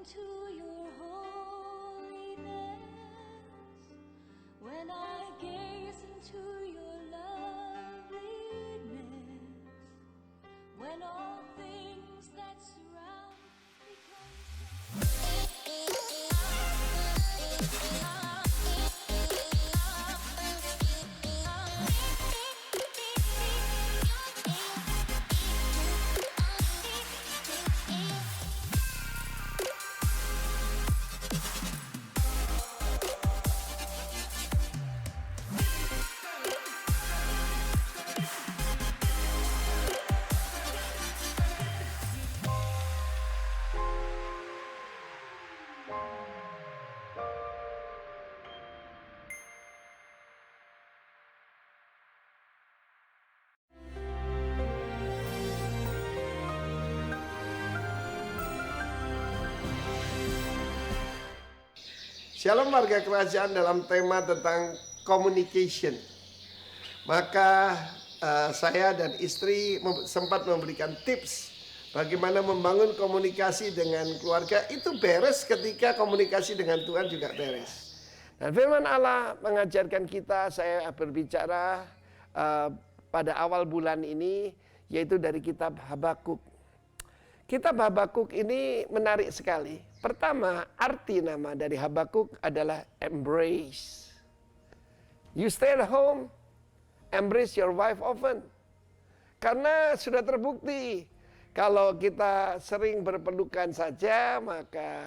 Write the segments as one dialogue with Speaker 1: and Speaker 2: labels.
Speaker 1: into your holiness, when I gaze into your loveliness, when all things that surround become
Speaker 2: Shalom warga kerajaan, dalam tema tentang communication. Maka saya dan istri sempat memberikan tips bagaimana membangun komunikasi dengan keluarga. Itu beres ketika komunikasi dengan Tuhan juga beres. Dan firman Allah mengajarkan kita, saya berbicara pada awal bulan ini, yaitu dari kitab Habakuk. Kitab Habakuk ini menarik sekali. Pertama, arti nama dari Habakuk adalah embrace. You stay at home, embrace your wife often. Karena sudah terbukti, kalau kita sering berpelukan saja, maka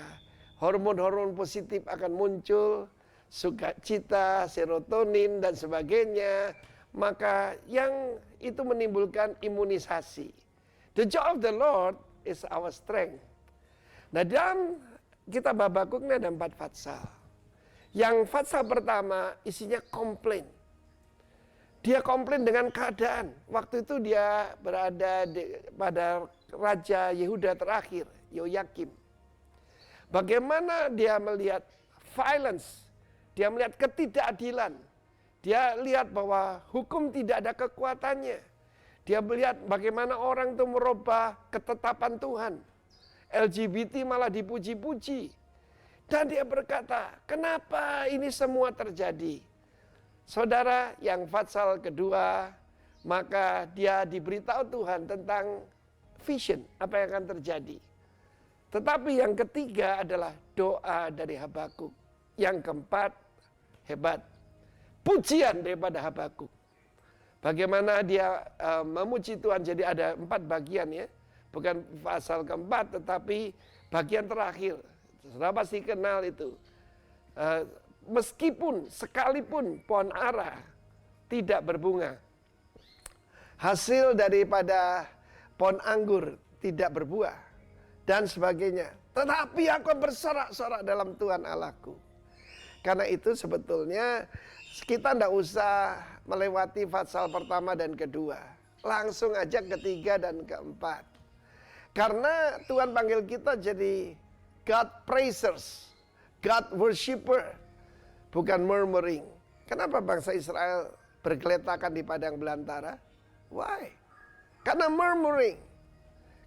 Speaker 2: hormon-hormon positif akan muncul, sukacita, serotonin, dan sebagainya. Maka yang itu menimbulkan imunisasi. The joy of the Lord is our strength. Nah, dalam kitab Habakuk ini ada 4 fatsal. Yang fatsal pertama isinya komplain. Dia komplain dengan keadaan. Waktu itu dia berada pada Raja Yehuda terakhir, Yoyakim. Bagaimana dia melihat violence, dia melihat ketidakadilan. Dia lihat bahwa hukum tidak ada kekuatannya. Dia melihat bagaimana orang itu merubah ketetapan Tuhan. LGBT malah dipuji-puji. Dan dia berkata, kenapa ini semua terjadi? Saudara, yang fatsal kedua, maka dia diberitahu Tuhan tentang vision, apa yang akan terjadi. Tetapi yang ketiga adalah doa dari Habakuk. Yang keempat, hebat, pujian daripada Habakuk. Bagaimana dia memuji Tuhan, jadi ada 4 bagian ya. Bukan pasal keempat, tetapi bagian terakhir. Saudara pasti kenal itu. Meskipun sekalipun pohon ara tidak berbunga, hasil daripada pohon anggur tidak berbuah, dan sebagainya. Tetapi aku bersorak-sorak dalam Tuhan Allahku. Karena itu sebetulnya kita tidak usah melewati fatsal pertama dan kedua. Langsung aja ketiga dan keempat. Karena Tuhan panggil kita jadi God praisers, God worshipper, bukan murmuring. Kenapa bangsa Israel bergeletakan di padang belantara? Why? Karena murmuring.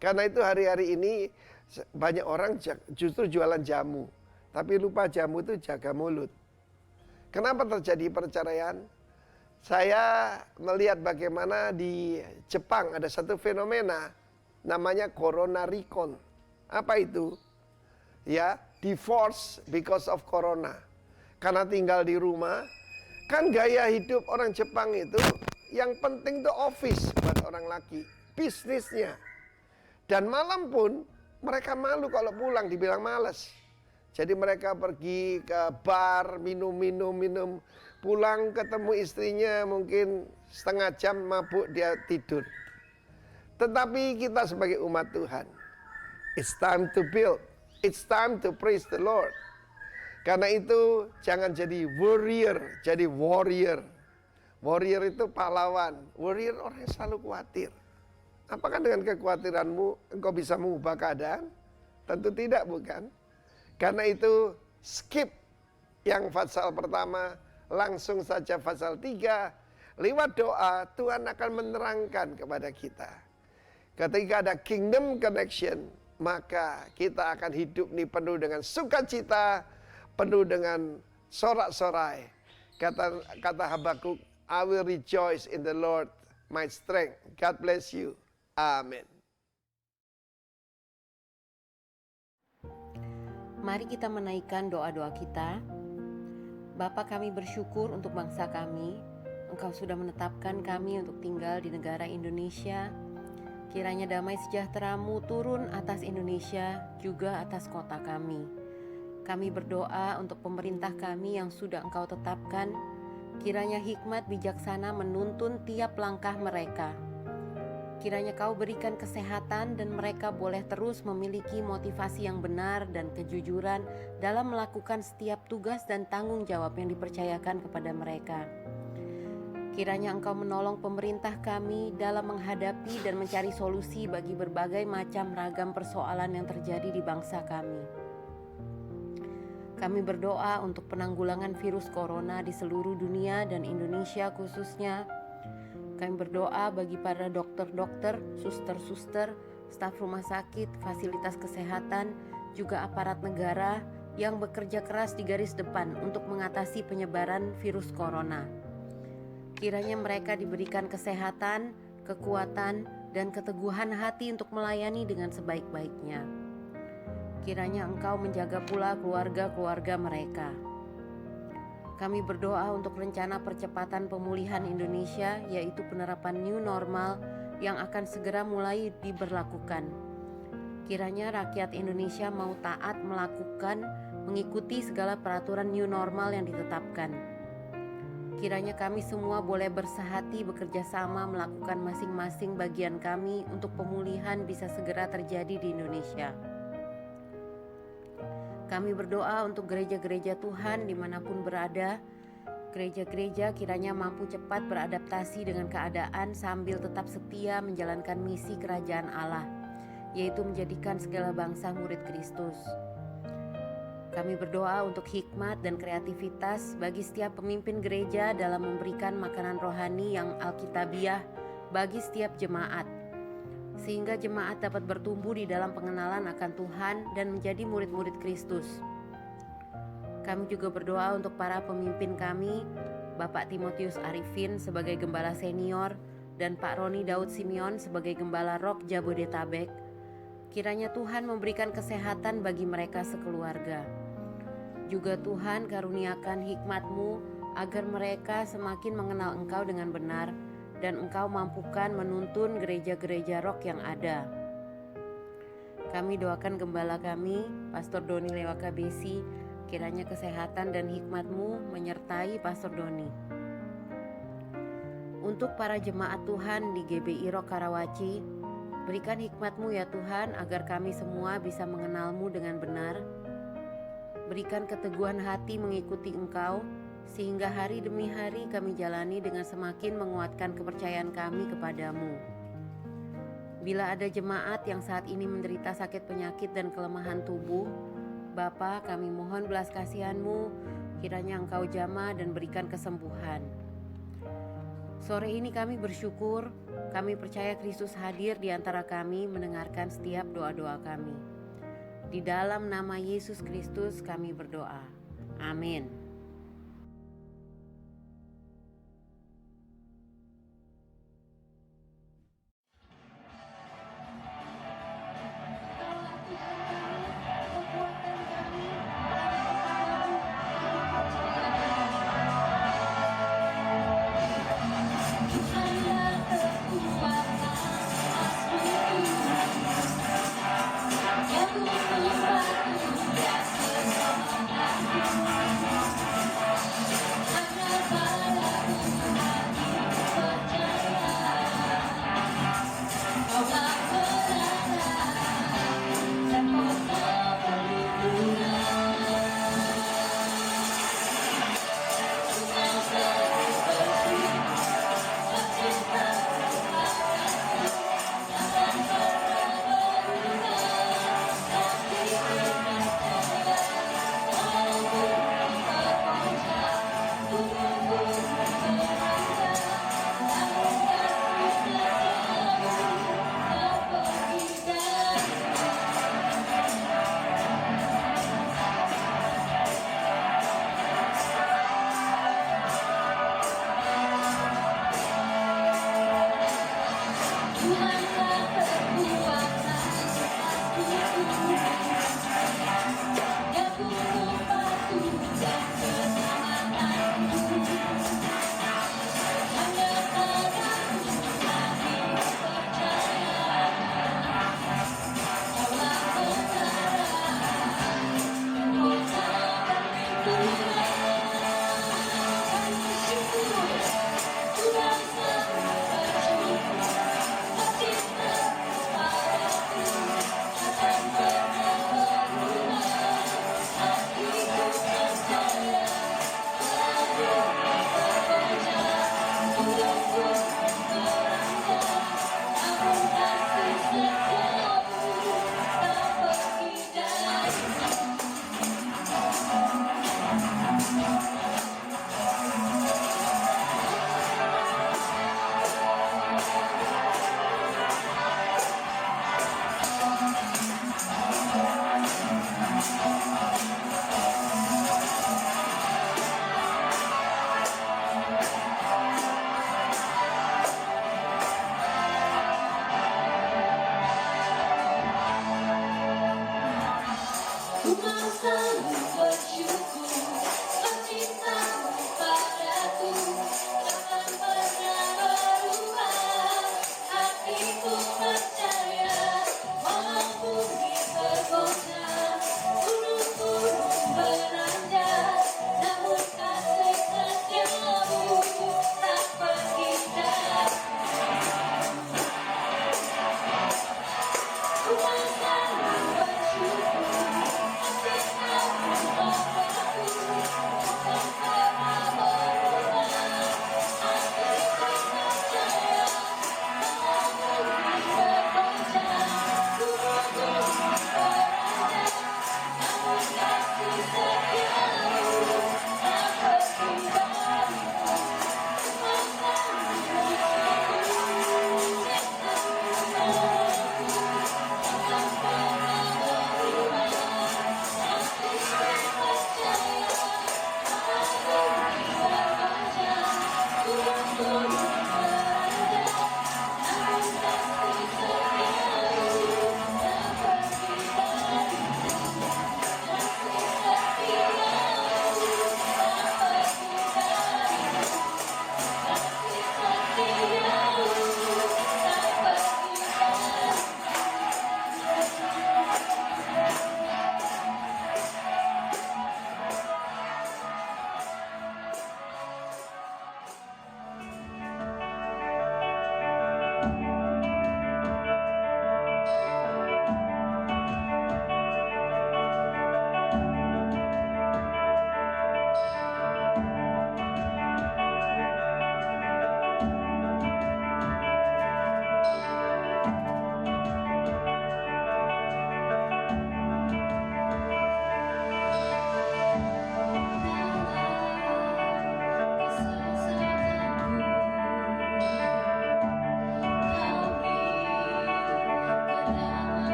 Speaker 2: Karena itu hari-hari ini banyak orang justru jualan jamu. Tapi lupa jamu itu jaga mulut. Kenapa terjadi perceraian? Saya melihat bagaimana di Jepang ada satu fenomena namanya corona recon. Apa itu? Ya, divorce because of corona. Karena tinggal di rumah, kan gaya hidup orang Jepang itu yang penting itu office buat orang laki, bisnisnya. Dan malam pun mereka malu kalau pulang dibilang malas. Jadi mereka pergi ke bar, minum, pulang ketemu istrinya mungkin setengah jam mabuk dia tidur. Tetapi kita sebagai umat Tuhan, it's time to build, it's time to praise the Lord. Karena itu jangan jadi warrior, jadi warrior. Warrior itu pahlawan, warrior orang yang selalu khawatir. Apakah dengan kekhawatiranmu engkau bisa mengubah keadaan? Tentu tidak, bukan? Karena itu skip yang fatsal pertama, langsung saja fatsal 3. Lewat doa Tuhan akan menerangkan kepada kita. Ketika ada kingdom connection, maka kita akan hidup nih penuh dengan sukacita, penuh dengan sorak-sorai. Kata Habakuk, I will rejoice in the Lord, my strength. God bless you. Amin.
Speaker 3: Mari kita menaikkan doa-doa kita. Bapa, kami bersyukur untuk bangsa kami. Engkau sudah menetapkan kami untuk tinggal di negara Indonesia. Kiranya damai sejahtera-Mu turun atas Indonesia, juga atas kota kami. Kami berdoa untuk pemerintah kami yang sudah Engkau tetapkan. Kiranya hikmat bijaksana menuntun tiap langkah mereka. Kiranya Kau berikan kesehatan dan mereka boleh terus memiliki motivasi yang benar dan kejujuran dalam melakukan setiap tugas dan tanggung jawab yang dipercayakan kepada mereka. Kiranya Engkau menolong pemerintah kami dalam menghadapi dan mencari solusi bagi berbagai macam ragam persoalan yang terjadi di bangsa kami. Kami berdoa untuk penanggulangan virus corona di seluruh dunia dan Indonesia khususnya. Kami berdoa bagi para dokter-dokter, suster-suster, staf rumah sakit, fasilitas kesehatan, juga aparat negara yang bekerja keras di garis depan untuk mengatasi penyebaran virus corona. Kiranya mereka diberikan kesehatan, kekuatan, dan keteguhan hati untuk melayani dengan sebaik-baiknya. Kiranya Engkau menjaga pula keluarga-keluarga mereka. Kami berdoa untuk rencana percepatan pemulihan Indonesia, yaitu penerapan new normal yang akan segera mulai diberlakukan. Kiranya rakyat Indonesia mau taat mengikuti segala peraturan new normal yang ditetapkan. Kiranya kami semua boleh bersehati bekerja sama melakukan masing-masing bagian kami untuk pemulihan bisa segera terjadi di Indonesia. Kami berdoa untuk gereja-gereja Tuhan dimanapun berada. Gereja-gereja kiranya mampu cepat beradaptasi dengan keadaan sambil tetap setia menjalankan misi kerajaan Allah, yaitu menjadikan segala bangsa murid Kristus. Kami berdoa untuk hikmat dan kreativitas bagi setiap pemimpin gereja dalam memberikan makanan rohani yang alkitabiah bagi setiap jemaat, sehingga jemaat dapat bertumbuh di dalam pengenalan akan Tuhan dan menjadi murid-murid Kristus. Kami juga berdoa untuk para pemimpin kami, Bapak Timotius Arifin sebagai Gembala Senior dan Pak Roni Daud Simeon sebagai Gembala Rock Jabodetabek. Kiranya Tuhan memberikan kesehatan bagi mereka sekeluarga. Juga Tuhan karuniakan hikmat-Mu agar mereka semakin mengenal Engkau dengan benar, dan Engkau mampukan menuntun gereja-gereja rock yang ada. Kami doakan gembala kami, Pastor Doni Lewaka Besi, kiranya kesehatan dan hikmat-Mu menyertai Pastor Doni. Untuk para jemaat Tuhan di GBI Rock Karawaci, berikan hikmat-Mu ya Tuhan agar kami semua bisa mengenal-Mu dengan benar. Berikan keteguhan hati mengikuti Engkau, sehingga hari demi hari kami jalani dengan semakin menguatkan kepercayaan kami kepadamu. Bila ada jemaat yang saat ini menderita sakit penyakit dan kelemahan tubuh, Bapa, kami mohon belas kasihan-Mu, kiranya Engkau jamah dan berikan kesembuhan. Sore ini kami bersyukur, kami percaya Kristus hadir di antara kami mendengarkan setiap doa-doa kami. Di dalam nama Yesus Kristus kami berdoa. Amin.
Speaker 1: Yang membuatku biasa. Ku mau selalu bersyukur, cintamu padaku takkan pernah berubah. Hatiku percaya, walau bumi bergoncang, gunung-gunung beranjak, namun kasih setiamu tak berhingga. Ku mau selalu bersyukur, cintamu padaku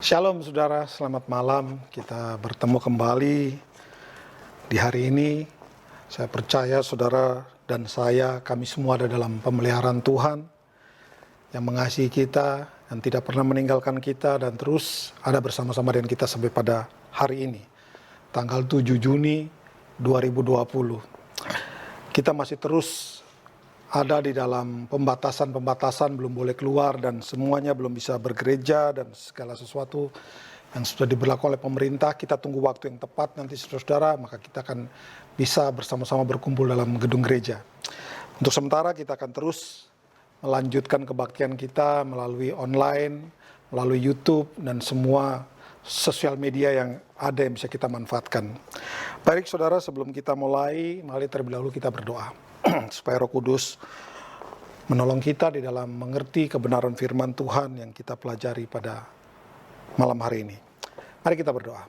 Speaker 4: Shalom saudara, selamat malam. Kita bertemu kembali di hari ini. Saya percaya saudara dan saya, kami semua ada dalam pemeliharaan Tuhan yang mengasihi kita dan tidak pernah meninggalkan kita dan terus ada bersama-sama dengan kita sampai pada hari ini, tanggal 7 Juni 2020. Kita masih terus ada di dalam pembatasan-pembatasan, belum boleh keluar dan semuanya belum bisa bergereja dan segala sesuatu yang sudah diberlakukan oleh pemerintah. Kita tunggu waktu yang tepat nanti saudara, maka kita akan bisa bersama-sama berkumpul dalam gedung gereja. Untuk sementara kita akan terus melanjutkan kebaktian kita melalui online, melalui YouTube dan semua sosial media yang ada yang bisa kita manfaatkan. Baik saudara, sebelum kita mulai, mari terlebih dahulu kita berdoa. Supaya Roh Kudus menolong kita di dalam mengerti kebenaran firman Tuhan yang kita pelajari pada malam hari ini. Mari kita berdoa.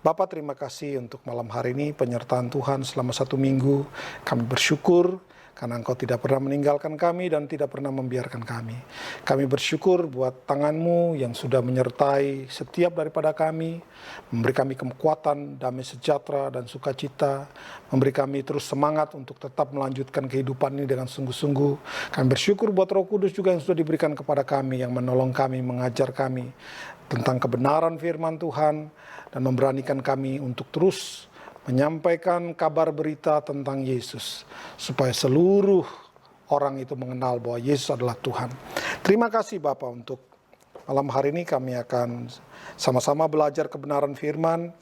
Speaker 4: Bapa, terima kasih untuk malam hari ini, penyertaan Tuhan selama 1 minggu. Kami bersyukur karena Engkau tidak pernah meninggalkan kami dan tidak pernah membiarkan kami. Kami bersyukur buat tangan-Mu yang sudah menyertai setiap daripada kami, memberi kami kekuatan, damai sejahtera dan sukacita, memberi kami terus semangat untuk tetap melanjutkan kehidupan ini dengan sungguh-sungguh. Kami bersyukur buat Roh Kudus juga yang sudah diberikan kepada kami, yang menolong kami, mengajar kami tentang kebenaran firman Tuhan, dan memberanikan kami untuk terus menyampaikan kabar berita tentang Yesus, supaya seluruh orang itu mengenal bahwa Yesus adalah Tuhan. Terima kasih Bapa, untuk malam hari ini kami akan sama-sama belajar kebenaran firman.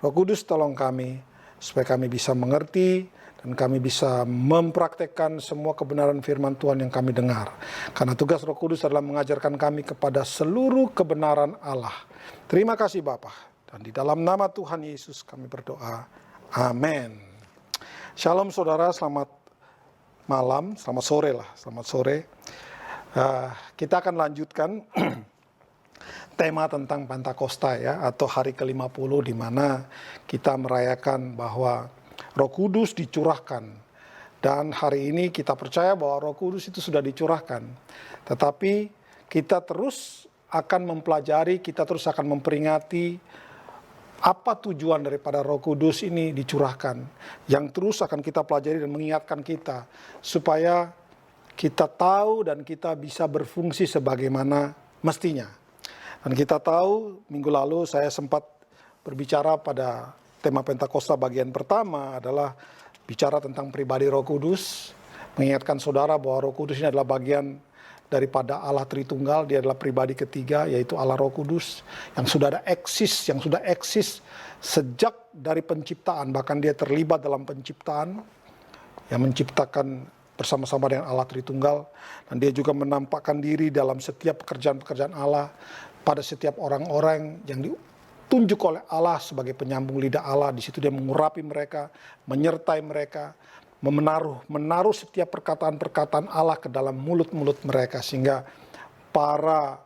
Speaker 4: Roh Kudus tolong kami, supaya kami bisa mengerti dan kami bisa mempraktekkan semua kebenaran firman Tuhan yang kami dengar. Karena tugas Roh Kudus adalah mengajarkan kami kepada seluruh kebenaran Allah. Terima kasih Bapa, dan di dalam nama Tuhan Yesus kami berdoa. Amin. Shalom saudara, selamat malam, selamat sore lah, selamat sore. Kita akan lanjutkan tema tentang Pentakosta ya, atau hari ke-50, di mana kita merayakan bahwa Roh Kudus dicurahkan. Dan hari ini kita percaya bahwa Roh Kudus itu sudah dicurahkan. Tetapi kita terus akan mempelajari, kita terus akan memperingati apa tujuan daripada Roh Kudus ini dicurahkan, yang terus akan kita pelajari dan mengingatkan kita supaya kita tahu dan kita bisa berfungsi sebagaimana mestinya. Dan kita tahu minggu lalu saya sempat berbicara pada tema Pentakosta bagian pertama adalah bicara tentang pribadi Roh Kudus, mengingatkan saudara bahwa Roh Kudus ini adalah bagian daripada Allah Tritunggal. Dia adalah pribadi ketiga, yaitu Allah Roh Kudus yang sudah eksis sejak dari penciptaan. Bahkan dia terlibat dalam penciptaan, yang menciptakan bersama-sama dengan Allah Tritunggal, dan dia juga menampakkan diri dalam setiap pekerjaan-pekerjaan Allah pada setiap orang-orang yang ditunjuk oleh Allah sebagai penyambung lidah Allah. Di situ dia mengurapi mereka, menyertai mereka, menaruh setiap perkataan-perkataan Allah ke dalam mulut-mulut mereka, sehingga para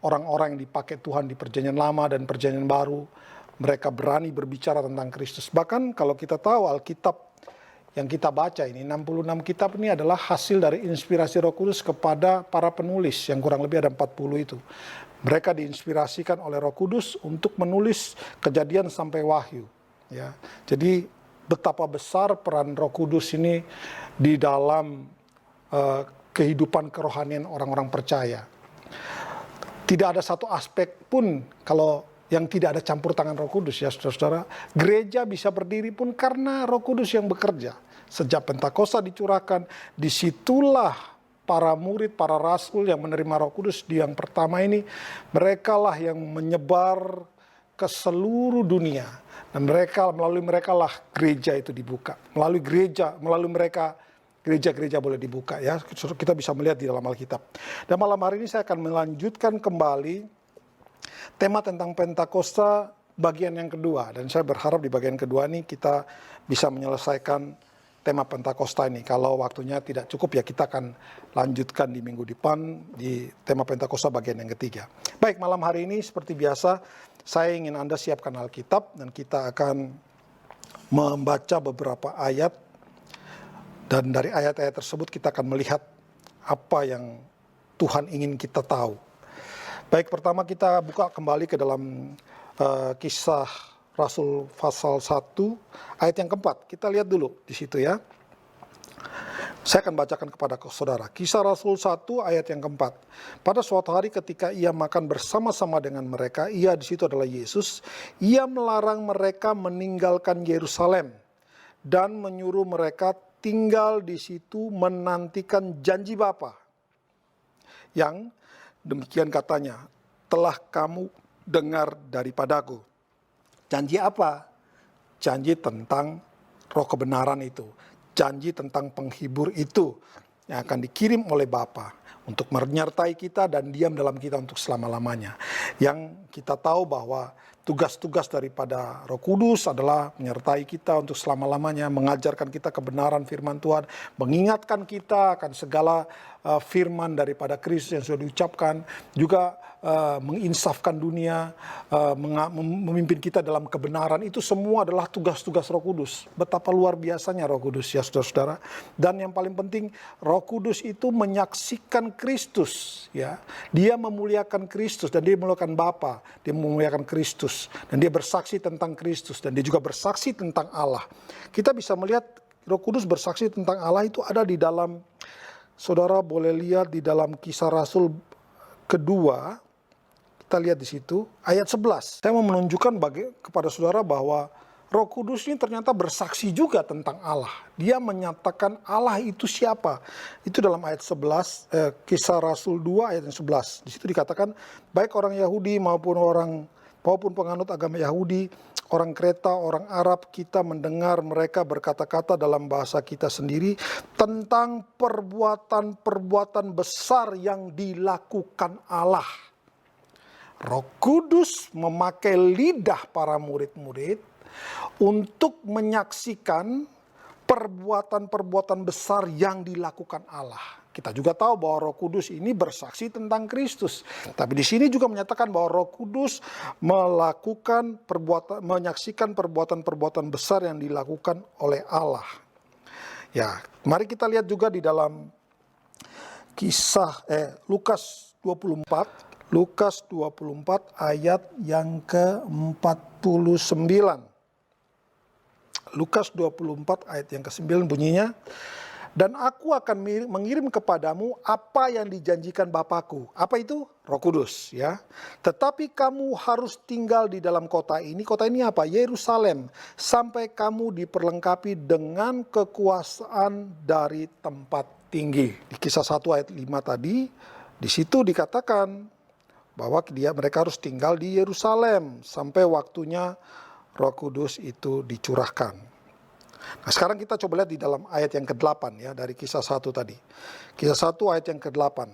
Speaker 4: orang-orang yang dipakai Tuhan di Perjanjian Lama dan Perjanjian Baru, mereka berani berbicara tentang Kristus. Bahkan kalau kita tahu Alkitab yang kita baca ini, 66 kitab ini adalah hasil dari inspirasi Roh Kudus kepada para penulis, yang kurang lebih ada 40 itu. Mereka diinspirasikan oleh Roh Kudus untuk menulis Kejadian sampai Wahyu. Ya, jadi betapa besar peran Roh Kudus ini di dalam kehidupan kerohanian orang-orang percaya. Tidak ada satu aspek pun kalau yang tidak ada campur tangan Roh Kudus ya saudara-saudara. Gereja bisa berdiri pun karena Roh Kudus yang bekerja. Sejak Pentakosta dicurahkan, disitulah para murid, para rasul yang menerima Roh Kudus di yang pertama ini, merekalah yang menyebar ke seluruh dunia. Dan melalui mereka lah gereja itu dibuka. Melalui mereka gereja-gereja boleh dibuka ya. Kita bisa melihat di dalam Alkitab. Dan malam hari ini saya akan melanjutkan kembali tema tentang Pentakosta bagian yang kedua. Dan saya berharap di bagian kedua ini kita bisa menyelesaikan tema Pentakosta ini. Kalau waktunya tidak cukup ya kita akan lanjutkan di minggu depan di tema Pentakosta bagian yang ketiga. Baik, malam hari ini seperti biasa saya ingin Anda siapkan Alkitab dan kita akan membaca beberapa ayat. Dan dari ayat-ayat tersebut kita akan melihat apa yang Tuhan ingin kita tahu. Baik, pertama kita buka kembali ke dalam Kisah Rasul pasal 1 ayat yang keempat. Kita lihat dulu di situ ya. Saya akan bacakan kepada saudara. Kisah Rasul 1 ayat yang keempat. Pada suatu hari ketika ia makan bersama-sama dengan mereka, ia di situ adalah Yesus, ia melarang mereka meninggalkan Yerusalem dan menyuruh mereka tinggal di situ menantikan janji Bapa. Yang demikian katanya, telah kamu dengar daripadaku. Janji apa? Janji tentang roh kebenaran itu. Janji tentang penghibur itu yang akan dikirim oleh Bapa untuk menyertai kita dan diam dalam kita untuk selama-lamanya. Yang kita tahu bahwa tugas-tugas daripada Roh Kudus adalah menyertai kita untuk selama-lamanya, mengajarkan kita kebenaran firman Tuhan, mengingatkan kita akan segala firman daripada Kristus yang sudah diucapkan, juga menginsafkan dunia, memimpin kita dalam kebenaran. Itu semua adalah tugas-tugas Roh Kudus. Betapa luar biasanya Roh Kudus ya saudara-saudara. Dan yang paling penting, Roh Kudus itu menyaksikan Kristus ya. Dia memuliakan Kristus dan dia memuliakan Bapa, dia memuliakan Kristus dan dia bersaksi tentang Kristus dan dia juga bersaksi tentang Allah. Kita bisa melihat Roh Kudus bersaksi tentang Allah itu ada di dalam, saudara boleh lihat di dalam Kisah Rasul kedua. Kita lihat di situ ayat 11. Saya mau menunjukkan kepada saudara bahwa Roh Kudus ini ternyata bersaksi juga tentang Allah. Dia menyatakan Allah itu siapa. Itu dalam ayat 11, Kisah Rasul 2 ayat 11. Di situ dikatakan, baik orang Yahudi maupun penganut agama Yahudi, orang Kreta, orang Arab, kita mendengar mereka berkata-kata dalam bahasa kita sendiri tentang perbuatan-perbuatan besar yang dilakukan Allah. Roh Kudus memakai lidah para murid-murid untuk menyaksikan perbuatan-perbuatan besar yang dilakukan Allah. Kita juga tahu bahwa Roh Kudus ini bersaksi tentang Kristus. Tapi di sini juga menyatakan bahwa Roh Kudus menyaksikan perbuatan-perbuatan besar yang dilakukan oleh Allah. Ya, mari kita lihat juga di dalam Lukas 24. Lukas 24 ayat yang ke-49. Lukas 24 ayat yang ke-9 bunyinya, dan aku akan mengirim kepadamu apa yang dijanjikan Bapakku. Apa itu? Roh Kudus ya. Tetapi kamu harus tinggal di dalam kota ini. Kota ini apa? Yerusalem. Sampai kamu diperlengkapi dengan kekuasaan dari tempat tinggi. Di Kisah 1 ayat 5 tadi, di situ dikatakan bahwa mereka harus tinggal di Yerusalem sampai waktunya Roh Kudus itu dicurahkan. Nah, sekarang kita coba lihat di dalam ayat yang ke-8 ya, dari Kisah 1 tadi. Kisah 1 ayat yang ke-8.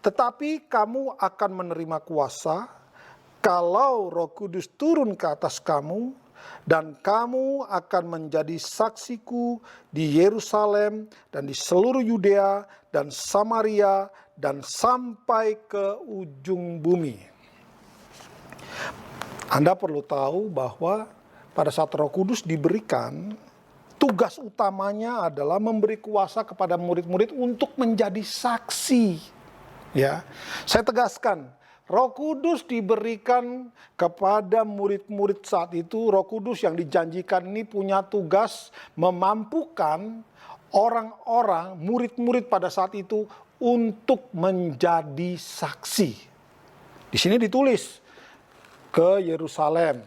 Speaker 4: Tetapi kamu akan menerima kuasa kalau Roh Kudus turun ke atas kamu, dan kamu akan menjadi saksiku di Yerusalem dan di seluruh Yudea dan Samaria dan sampai ke ujung bumi. Anda perlu tahu bahwa pada saat Roh Kudus diberikan, tugas utamanya adalah memberi kuasa kepada murid-murid untuk menjadi saksi. Ya, saya tegaskan, Roh Kudus diberikan kepada murid-murid saat itu. Roh Kudus yang dijanjikan ini punya tugas memampukan orang-orang, murid-murid pada saat itu untuk menjadi saksi. Di sini ditulis ke Yerusalem,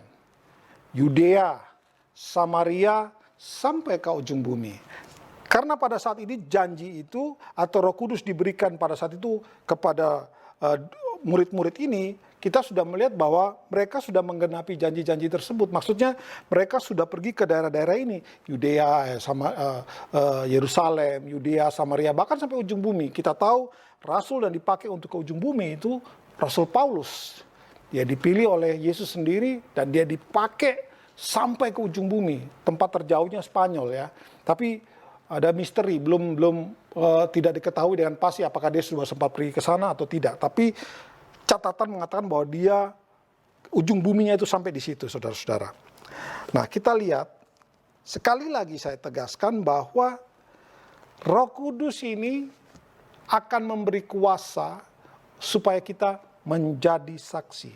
Speaker 4: Yudea, Samaria, sampai ke ujung bumi. Karena pada saat ini janji itu atau Roh Kudus diberikan pada saat itu kepada murid-murid ini, kita sudah melihat bahwa mereka sudah menggenapi janji-janji tersebut. Maksudnya mereka sudah pergi ke daerah-daerah ini, Yudea, Yerusalem, Yudea, Samaria, bahkan sampai ujung bumi. Kita tahu rasul yang dipakai untuk ke ujung bumi itu Rasul Paulus. Dia dipilih oleh Yesus sendiri dan dia dipakai sampai ke ujung bumi. Tempat terjauhnya Spanyol ya. Tapi ada misteri, belum tidak diketahui dengan pasti apakah dia sudah sempat pergi ke sana atau tidak. Tapi catatan mengatakan bahwa dia ujung buminya itu sampai di situ, saudara-saudara. Nah, kita lihat sekali lagi saya tegaskan bahwa Roh Kudus ini akan memberi kuasa supaya kita menjadi saksi.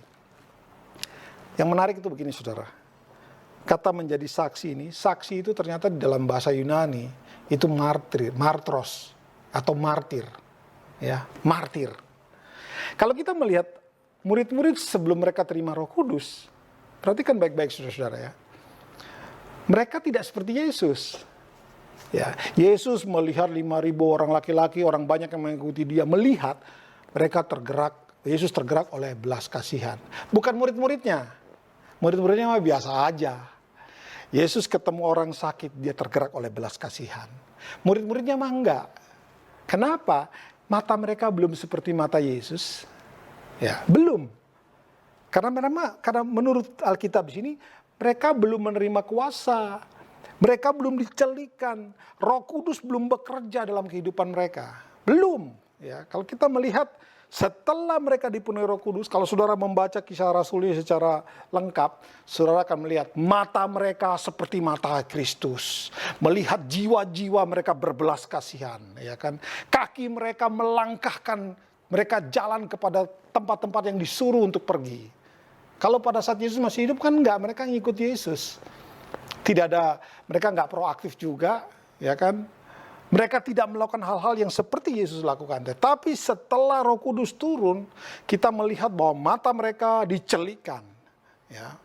Speaker 4: Yang menarik itu begini saudara. Kata menjadi saksi ini, saksi itu ternyata di dalam bahasa Yunani itu martros atau martir. Ya, martir. Kalau kita melihat murid-murid sebelum mereka terima Roh Kudus, perhatikan baik-baik saudara-saudara ya. Mereka tidak seperti Yesus. Ya, Yesus melihat 5.000 orang laki-laki, orang banyak yang mengikuti dia, melihat mereka tergerak, Yesus tergerak oleh belas kasihan. Bukan murid-muridnya. Murid-muridnya mah biasa aja. Yesus ketemu orang sakit, dia tergerak oleh belas kasihan. Murid-muridnya mah enggak. Kenapa? Mata mereka belum seperti mata Yesus. Ya, belum. Karena menurut Alkitab di sini, mereka belum menerima kuasa. Mereka belum dicelikan. Roh Kudus belum bekerja dalam kehidupan mereka. Belum. Ya, kalau kita melihat setelah mereka dipenuhi Roh Kudus, kalau saudara membaca Kisah Rasul secara lengkap, saudara akan melihat mata mereka seperti mata Kristus. Melihat jiwa-jiwa mereka berbelas kasihan, ya kan? Kaki mereka melangkahkan, mereka jalan kepada tempat-tempat yang disuruh untuk pergi. Kalau pada saat Yesus masih hidup kan enggak, mereka ngikut Yesus. Tidak ada, mereka enggak proaktif juga, ya kan? Mereka tidak melakukan hal-hal yang seperti Yesus lakukan. Tetapi setelah Roh Kudus turun, kita melihat bahwa mata mereka dicelikan. Ya.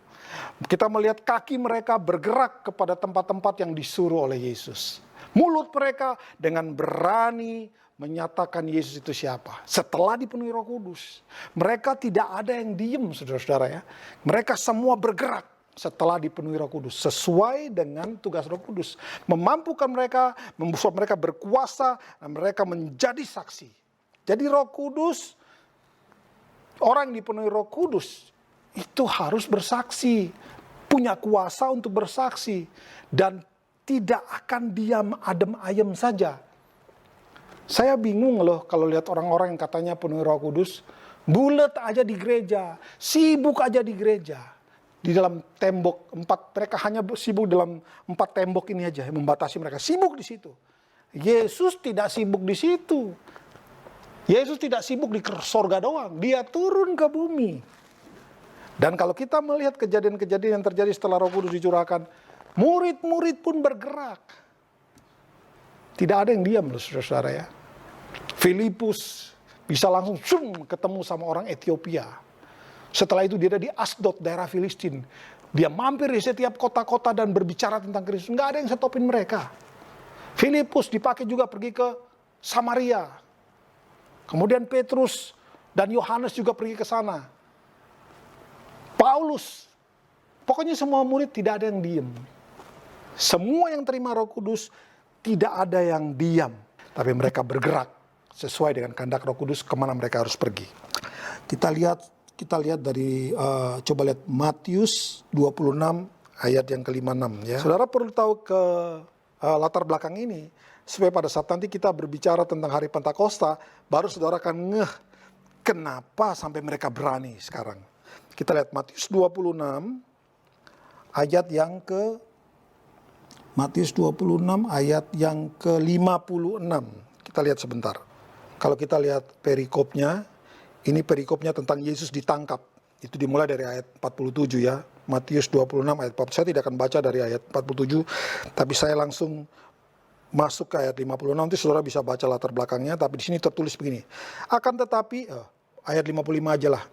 Speaker 4: Kita melihat kaki mereka bergerak kepada tempat-tempat yang disuruh oleh Yesus. Mulut mereka dengan berani menyatakan Yesus itu siapa. Setelah dipenuhi Roh Kudus. Mereka tidak ada yang diem, saudara-saudara ya. Mereka semua bergerak setelah dipenuhi Roh Kudus. Sesuai dengan tugas Roh Kudus. Memampukan mereka, membuat mereka berkuasa, dan mereka menjadi saksi. Jadi Roh Kudus, orang yang dipenuhi Roh Kudus, itu harus bersaksi. Punya kuasa untuk bersaksi. Dan tidak akan diam adem ayem saja. Saya bingung loh kalau lihat orang-orang yang katanya penuh Roh Kudus, bulet aja di gereja, sibuk aja di gereja. Di dalam tembok 4, mereka hanya sibuk dalam 4 tembok ini aja, yang membatasi mereka. Sibuk di situ. Yesus tidak sibuk di situ. Yesus tidak sibuk di sorga doang, dia turun ke bumi. Dan kalau kita melihat kejadian-kejadian yang terjadi setelah Roh Kudus dicurahkan, murid-murid pun bergerak. Tidak ada yang diam loh saudara-saudara ya. Filipus bisa langsung ketemu sama orang Ethiopia. Setelah itu dia ada di Asdod, daerah Filistin. Dia mampir di setiap kota-kota dan berbicara tentang Kristus. Nggak ada yang stopin mereka. Filipus dipakai juga pergi ke Samaria. Kemudian Petrus dan Yohanes juga pergi ke sana. Paulus. Pokoknya semua murid tidak ada yang diam. Semua yang terima Roh Kudus tidak ada yang diam. Tapi mereka bergerak sesuai dengan kehendak Roh Kudus kemana mereka harus pergi. Kita lihat dari coba lihat Matius 26 ayat yang ke-56 ya. Saudara perlu tahu ke latar belakang ini supaya pada saat nanti kita berbicara tentang hari Pentakosta baru saudara akan ngeh kenapa sampai mereka berani sekarang. Kita lihat Matius 26 ayat yang Matius 26 ayat yang ke-56. Kita lihat sebentar. Kalau kita lihat perikopnya, ini perikopnya tentang Yesus ditangkap. Itu dimulai dari ayat 47 ya. Matius 26 ayat 40. Saya tidak akan baca dari ayat 47, tapi saya langsung masuk ke ayat 56. Nanti saudara bisa baca latar belakangnya, tapi di sini tertulis begini. Akan tetapi, ayat 55 aja lah.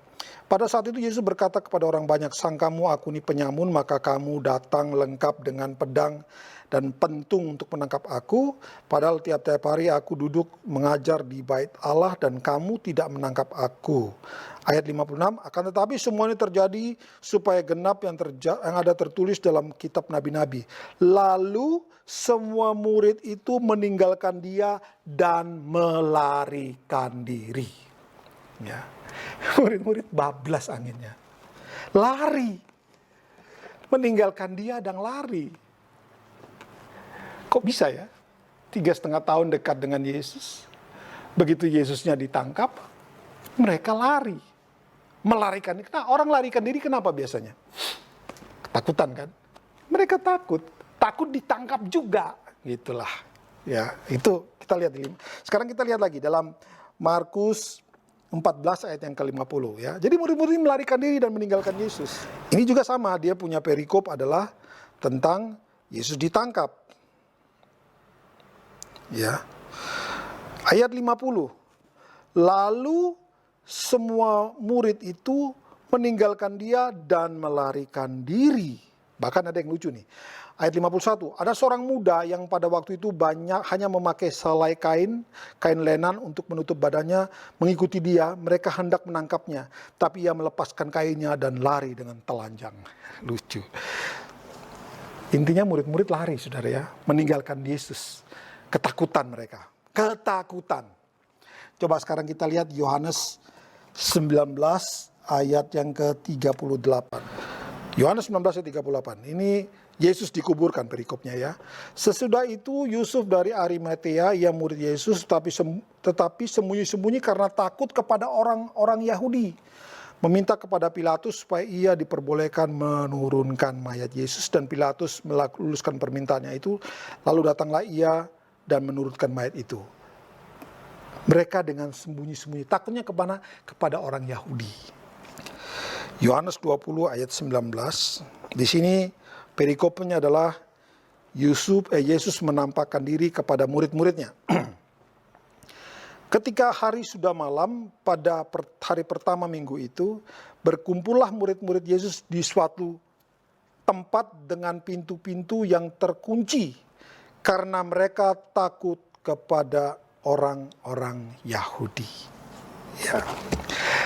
Speaker 4: Pada saat itu Yesus berkata kepada orang banyak, "Sangkamu aku ini penyamun, maka kamu datang lengkap dengan pedang dan pentung untuk menangkap aku. Padahal tiap-tiap hari aku duduk mengajar di bait Allah dan kamu tidak menangkap aku." Ayat 56, akan tetapi semua ini terjadi supaya genap yang ada tertulis dalam kitab nabi-nabi. Lalu semua murid itu meninggalkan dia dan melarikan diri. Ya. Murid-murid bablas anginnya. Lari. Meninggalkan dia dan lari. Kok bisa ya? 3,5 tahun dekat dengan Yesus. Begitu Yesusnya ditangkap, mereka lari. Melarikan diri. Nah, orang larikan diri kenapa biasanya? Ketakutan kan? Mereka takut. Takut ditangkap juga. Gitulah. Ya, itu kita lihat. Sekarang kita lihat lagi dalam Markus 14 ayat yang ke-50 ya. Jadi murid-murid ini melarikan diri dan meninggalkan Yesus. Ini juga sama, dia punya perikop adalah tentang Yesus ditangkap. Ya. Ayat 50. Lalu semua murid itu meninggalkan dia dan melarikan diri. Bahkan ada yang lucu nih. Ayat 51, ada seorang muda yang pada waktu itu hanya memakai selai kain lenan untuk menutup badannya, mengikuti dia, mereka hendak menangkapnya. Tapi ia melepaskan kainnya dan lari dengan telanjang. Lucu. Intinya murid-murid lari, saudara ya, meninggalkan Yesus. Ketakutan mereka, ketakutan. Coba sekarang kita lihat Yohanes 19 ayat yang ke-38. Yohanes 19 ayat 38. Ini Yesus dikuburkan perikopnya ya. Sesudah itu Yusuf dari Arimatea, ia murid Yesus tetapi sembunyi-sembunyi karena takut kepada orang-orang Yahudi. Meminta kepada Pilatus supaya ia diperbolehkan menurunkan mayat Yesus, dan Pilatus meluluskan permintaannya itu. Lalu datanglah ia dan menurunkan mayat itu. Mereka dengan sembunyi-sembunyi takutnya kemana? Kepada orang Yahudi. Yohanes 20 ayat 19. Di sini perikopnya adalah Yesus menampakkan diri kepada murid-muridnya. Ketika hari sudah malam, pada hari pertama minggu itu, berkumpullah murid-murid Yesus di suatu tempat dengan pintu-pintu yang terkunci, karena mereka takut kepada orang-orang Yahudi. Ya.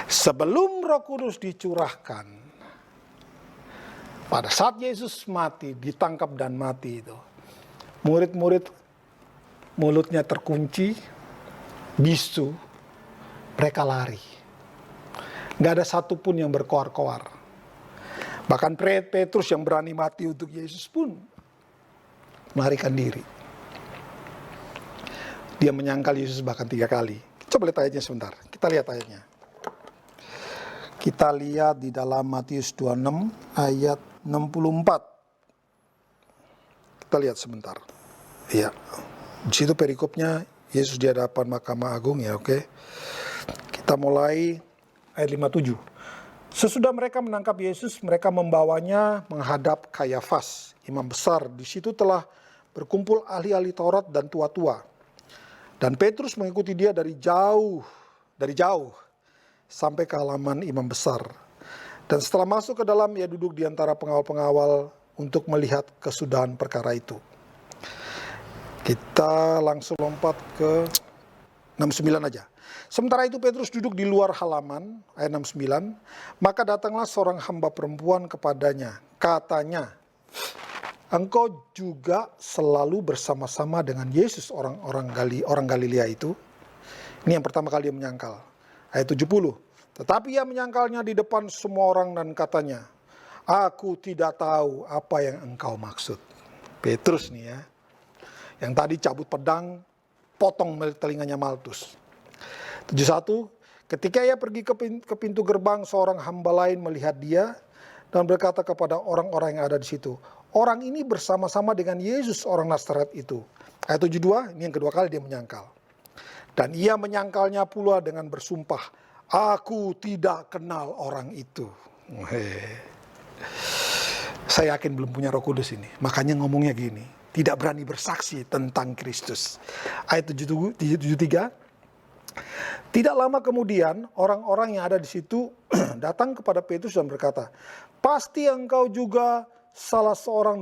Speaker 4: Sebelum Roh Kudus dicurahkan, pada saat Yesus mati, ditangkap dan mati itu, murid-murid mulutnya terkunci, bisu, mereka lari. Gak ada satupun yang berkoar-koar. Bahkan Petrus yang berani mati untuk Yesus pun melarikan diri. Dia menyangkal Yesus bahkan 3 kali. Coba lihat ayatnya sebentar. Kita lihat ayatnya. Kita lihat di dalam Matius 26 ayat 64. Kita lihat sebentar. Iya. Di situ perikopnya Yesus di hadapan Mahkamah Agung ya, oke. Kita mulai ayat 57. Sesudah mereka menangkap Yesus, mereka membawanya menghadap Kayafas, imam besar. Di situ telah berkumpul ahli-ahli Taurat dan tua-tua. Dan Petrus mengikuti dia dari jauh sampai ke halaman imam besar. Dan setelah masuk ke dalam, ia duduk di antara pengawal-pengawal untuk melihat kesudahan perkara itu. Kita langsung lompat ke 69 aja. Sementara itu Petrus duduk di luar halaman, ayat 69. Maka datanglah seorang hamba perempuan kepadanya. Katanya, engkau juga selalu bersama-sama dengan Yesus, orang Galilea itu. Ini yang pertama kali dia menyangkal. Ayat 70. Tetapi ia menyangkalnya di depan semua orang dan katanya, aku tidak tahu apa yang engkau maksud. Petrus nih ya, yang tadi cabut pedang, potong telinganya Maltus. 71, ketika ia pergi ke pintu gerbang, seorang hamba lain melihat dia dan berkata kepada orang-orang yang ada di situ, orang ini bersama-sama dengan Yesus orang Nazaret itu. Ayat 72, ini yang kedua kali dia menyangkal. Dan ia menyangkalnya pula dengan bersumpah, aku tidak kenal orang itu. Saya yakin belum punya Roh Kudus ini, makanya ngomongnya gini. Tidak berani bersaksi tentang Kristus. Ayat 73. Tidak lama kemudian orang-orang yang ada di situ datang kepada Petrus dan berkata, pasti engkau juga salah seorang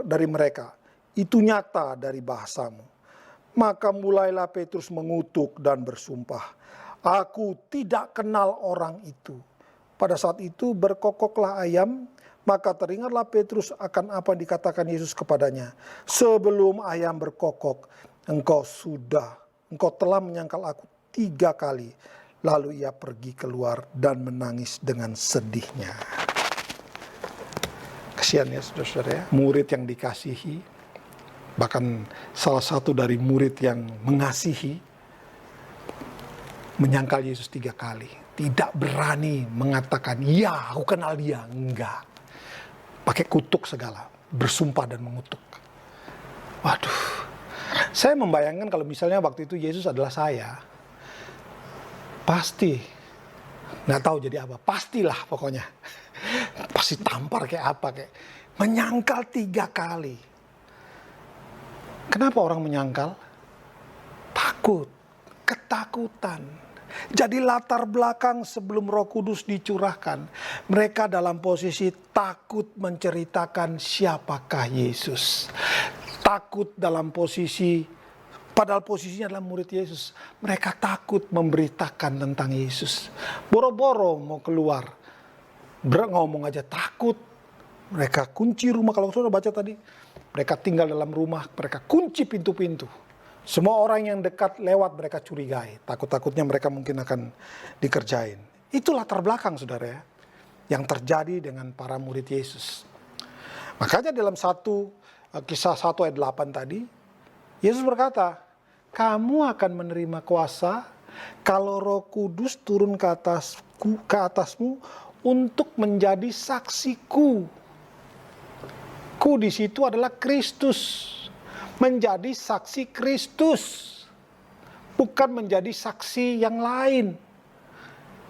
Speaker 4: dari mereka. Itu nyata dari bahasamu. Maka mulailah Petrus mengutuk dan bersumpah, aku tidak kenal orang itu. Pada saat itu berkokoklah ayam. Maka teringatlah Petrus akan apa yang dikatakan Yesus kepadanya. Sebelum ayam berkokok, engkau telah menyangkal aku 3 kali. Lalu ia pergi keluar dan menangis dengan sedihnya. Kasihan ya saudara-saudara ya. Murid yang dikasihi, bahkan salah satu dari murid yang mengasihi, menyangkal Yesus 3 kali. Tidak berani mengatakan, ya aku kenal dia. Enggak. Pakai kutuk segala, bersumpah dan mengutuk. Waduh, saya membayangkan kalau misalnya waktu itu Yesus adalah saya. pasti nggak tahu jadi apa, pastilah pokoknya. Pasti tampar kayak apa, kayak menyangkal 3 kali. Kenapa orang menyangkal? Takut, ketakutan. Jadi latar belakang sebelum Roh Kudus dicurahkan, mereka dalam posisi takut menceritakan siapakah Yesus. Takut dalam posisi, padahal posisinya adalah murid Yesus. Mereka takut memberitakan tentang Yesus. Boro-boro mau keluar, ngomong aja takut. Mereka kunci rumah, kalau sudah baca tadi. Mereka tinggal dalam rumah, mereka kunci pintu-pintu. Semua orang yang dekat lewat mereka curigai. Takut-takutnya mereka mungkin akan dikerjain. Itu latar belakang saudara ya, yang terjadi dengan para murid Yesus. Makanya dalam Kisah 1 ayat 8 tadi, Yesus berkata, kamu akan menerima kuasa kalau Roh Kudus turun ke atasmu untuk menjadi saksiku. Ku di situ adalah Kristus. Menjadi saksi Kristus, bukan menjadi saksi yang lain.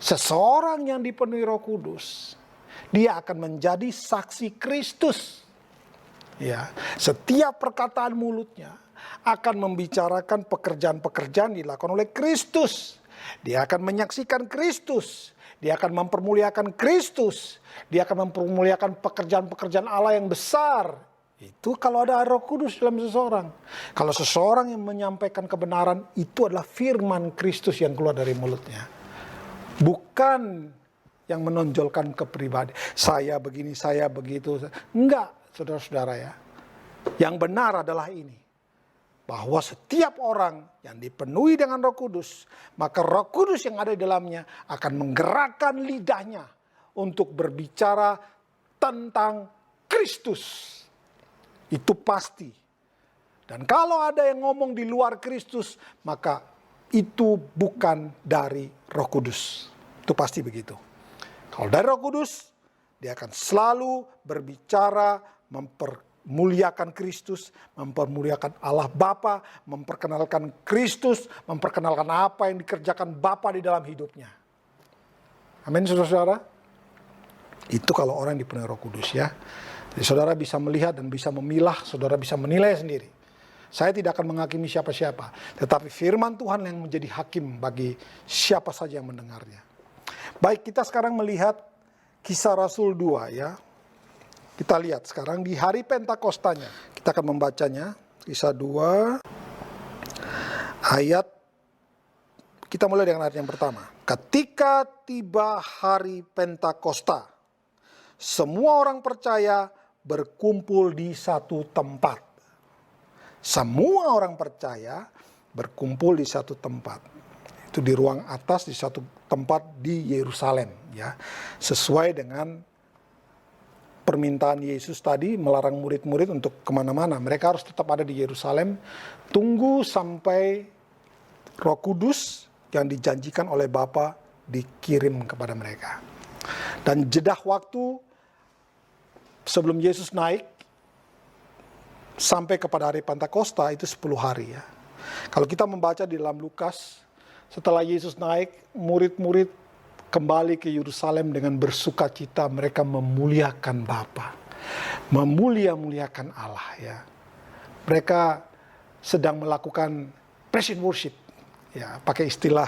Speaker 4: Seseorang yang dipenuhi Roh Kudus, dia akan menjadi saksi Kristus. Ya, setiap perkataan mulutnya akan membicarakan pekerjaan-pekerjaan dilakukan oleh Kristus. Dia akan menyaksikan Kristus. Dia akan mempermuliakan Kristus. Dia akan mempermuliakan pekerjaan-pekerjaan Allah yang besar. Itu kalau ada Roh Kudus dalam seseorang. Kalau seseorang yang menyampaikan kebenaran, itu adalah firman Kristus yang keluar dari mulutnya. Bukan yang menonjolkan kepribadian. Saya begini, saya begitu. Enggak, saudara-saudara ya. Yang benar adalah ini. Bahwa setiap orang yang dipenuhi dengan Roh Kudus, maka Roh Kudus yang ada di dalamnya akan menggerakkan lidahnya untuk berbicara tentang Kristus. Itu pasti. Dan kalau ada yang ngomong di luar Kristus, maka itu bukan dari Roh Kudus. Itu pasti begitu. Kalau dari Roh Kudus, dia akan selalu berbicara mempermuliakan Kristus, mempermuliakan Allah Bapa, memperkenalkan Kristus, memperkenalkan apa yang dikerjakan Bapa di dalam hidupnya. Amin, saudara-saudara. Itu kalau orang dipenuhi Roh Kudus ya. Jadi saudara bisa melihat dan bisa memilah, saudara bisa menilai sendiri. Saya tidak akan menghakimi siapa-siapa, tetapi firman Tuhan yang menjadi hakim bagi siapa saja yang mendengarnya. Baik, kita sekarang melihat Kisah Rasul 2 ya. Kita lihat sekarang di hari Pentakostanya. Kita akan membacanya, Kisah 2 ayat, kita mulai dengan ayat yang pertama. Ketika tiba hari Pentakosta, semua orang percaya berkumpul di satu tempat. Semua orang percaya berkumpul di satu tempat. Itu di ruang atas di satu tempat di Yerusalem ya. Sesuai dengan permintaan Yesus tadi melarang murid-murid untuk kemana-mana. Mereka harus tetap ada di Yerusalem. Tunggu sampai Roh Kudus yang dijanjikan oleh Bapa dikirim kepada mereka. Dan jeda waktu sebelum Yesus naik sampai kepada hari Pentakosta itu 10 hari ya. Kalau kita membaca di dalam Lukas, setelah Yesus naik, murid-murid kembali ke Yerusalem dengan bersuka cita. Mereka memuliakan Bapa, memuliakan Allah ya. Mereka sedang melakukan praise and worship ya, pakai istilah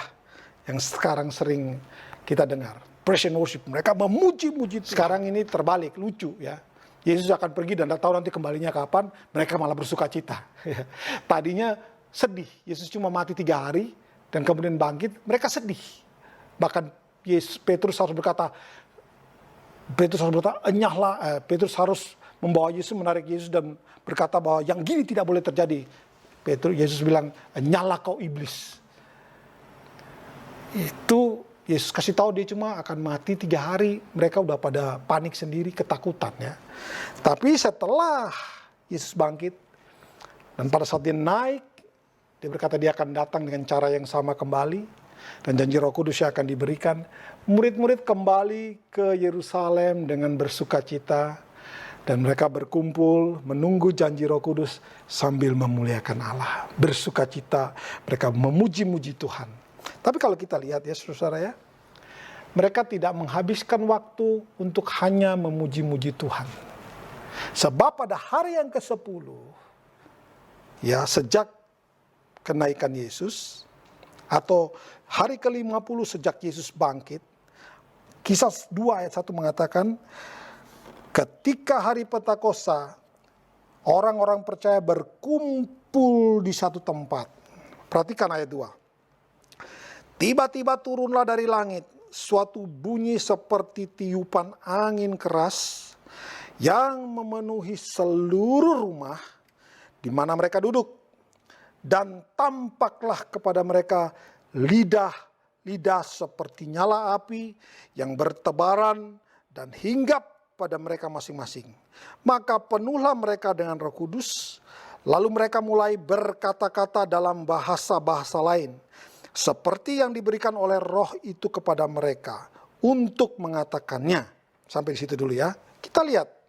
Speaker 4: yang sekarang sering kita dengar. Praise and worship. Mereka memuji-muji. Sekarang ini terbalik, lucu ya. Yesus akan pergi dan tidak tahu nanti kembalinya kapan. Mereka malah bersuka cita. Tadinya sedih. Yesus cuma mati 3 hari dan kemudian bangkit. Mereka sedih. Bahkan Petrus harus berkata, enyahlah. Petrus harus membawa Yesus, menarik Yesus dan berkata bahwa yang gini tidak boleh terjadi. Yesus bilang, enyahlah kau iblis. Itu Yesus kasih tahu dia cuma akan mati 3 hari. Mereka udah pada panik sendiri, ketakutan ya. Tapi setelah Yesus bangkit, dan pada saat dia naik, dia berkata dia akan datang dengan cara yang sama kembali. Dan janji Roh Kudus yang akan diberikan. Murid-murid kembali ke Yerusalem dengan bersuka cita. Dan mereka berkumpul menunggu janji Roh Kudus sambil memuliakan Allah. Bersuka cita, mereka memuji-muji Tuhan. Tapi kalau kita lihat ya saudara ya, mereka tidak menghabiskan waktu untuk hanya memuji-muji Tuhan. Sebab pada hari yang ke-10, ya sejak kenaikan Yesus, atau hari ke-50 sejak Yesus bangkit, Kisah 2 ayat 1 mengatakan, ketika hari Pentakosta, orang-orang percaya berkumpul di satu tempat. Perhatikan ayat 2. Tiba-tiba turunlah dari langit suatu bunyi seperti tiupan angin keras yang memenuhi seluruh rumah di mana mereka duduk. Dan tampaklah kepada mereka lidah seperti nyala api yang bertebaran dan hinggap pada mereka masing-masing. Maka penuhlah mereka dengan Roh Kudus, lalu mereka mulai berkata-kata dalam bahasa-bahasa lain, seperti yang diberikan oleh Roh itu kepada mereka untuk mengatakannya. Sampai di situ dulu ya. Kita lihat.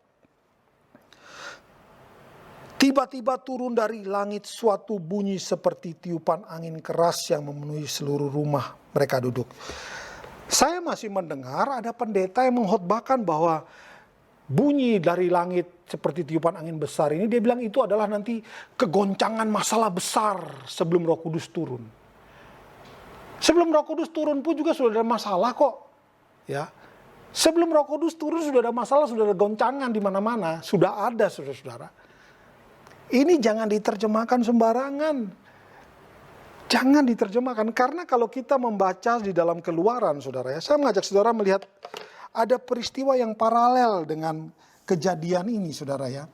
Speaker 4: Tiba-tiba turun dari langit suatu bunyi seperti tiupan angin keras yang memenuhi seluruh rumah mereka duduk. Saya masih mendengar ada pendeta yang mengkhotbahkan bahwa bunyi dari langit seperti tiupan angin besar ini, dia bilang itu adalah nanti kegoncangan masalah besar sebelum Roh Kudus turun. Sebelum Roh Kudus turun pun juga sudah ada masalah kok. Ya. Sebelum Roh Kudus turun sudah ada masalah, sudah ada goncangan di mana-mana, sudah ada saudara-saudara. Ini jangan diterjemahkan sembarangan. Jangan diterjemahkan, karena kalau kita membaca di dalam Keluaran, saudara ya, saya mengajak saudara melihat ada peristiwa yang paralel dengan kejadian ini, saudara ya.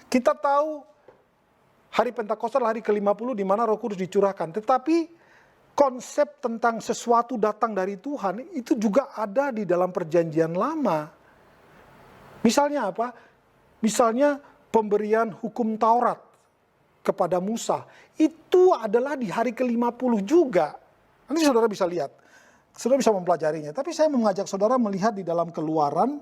Speaker 4: Kita tahu hari Pentakosta adalah hari ke-50 di mana Roh Kudus dicurahkan, tetapi konsep tentang sesuatu datang dari Tuhan itu juga ada di dalam Perjanjian Lama. Misalnya apa? Misalnya pemberian hukum Taurat kepada Musa, itu adalah di hari ke-50 juga. Nanti saudara bisa lihat, saudara bisa mempelajarinya. Tapi saya mengajak saudara melihat di dalam Keluaran,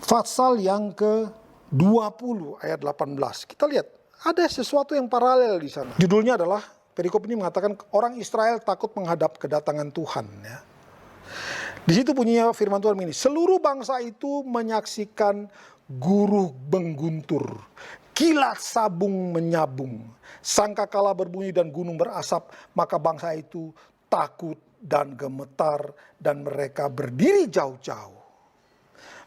Speaker 4: pasal yang ke-20 ayat 18. Kita lihat, ada sesuatu yang paralel di sana. Judulnya adalah, perikop ini mengatakan, orang Israel takut menghadap kedatangan Tuhan. Ya. Di situ bunyinya firman Tuhan ini, seluruh bangsa itu menyaksikan guruh mengguntur, kilat sabung menyabung, sangkakala berbunyi dan gunung berasap, maka bangsa itu takut dan gemetar dan mereka berdiri jauh-jauh.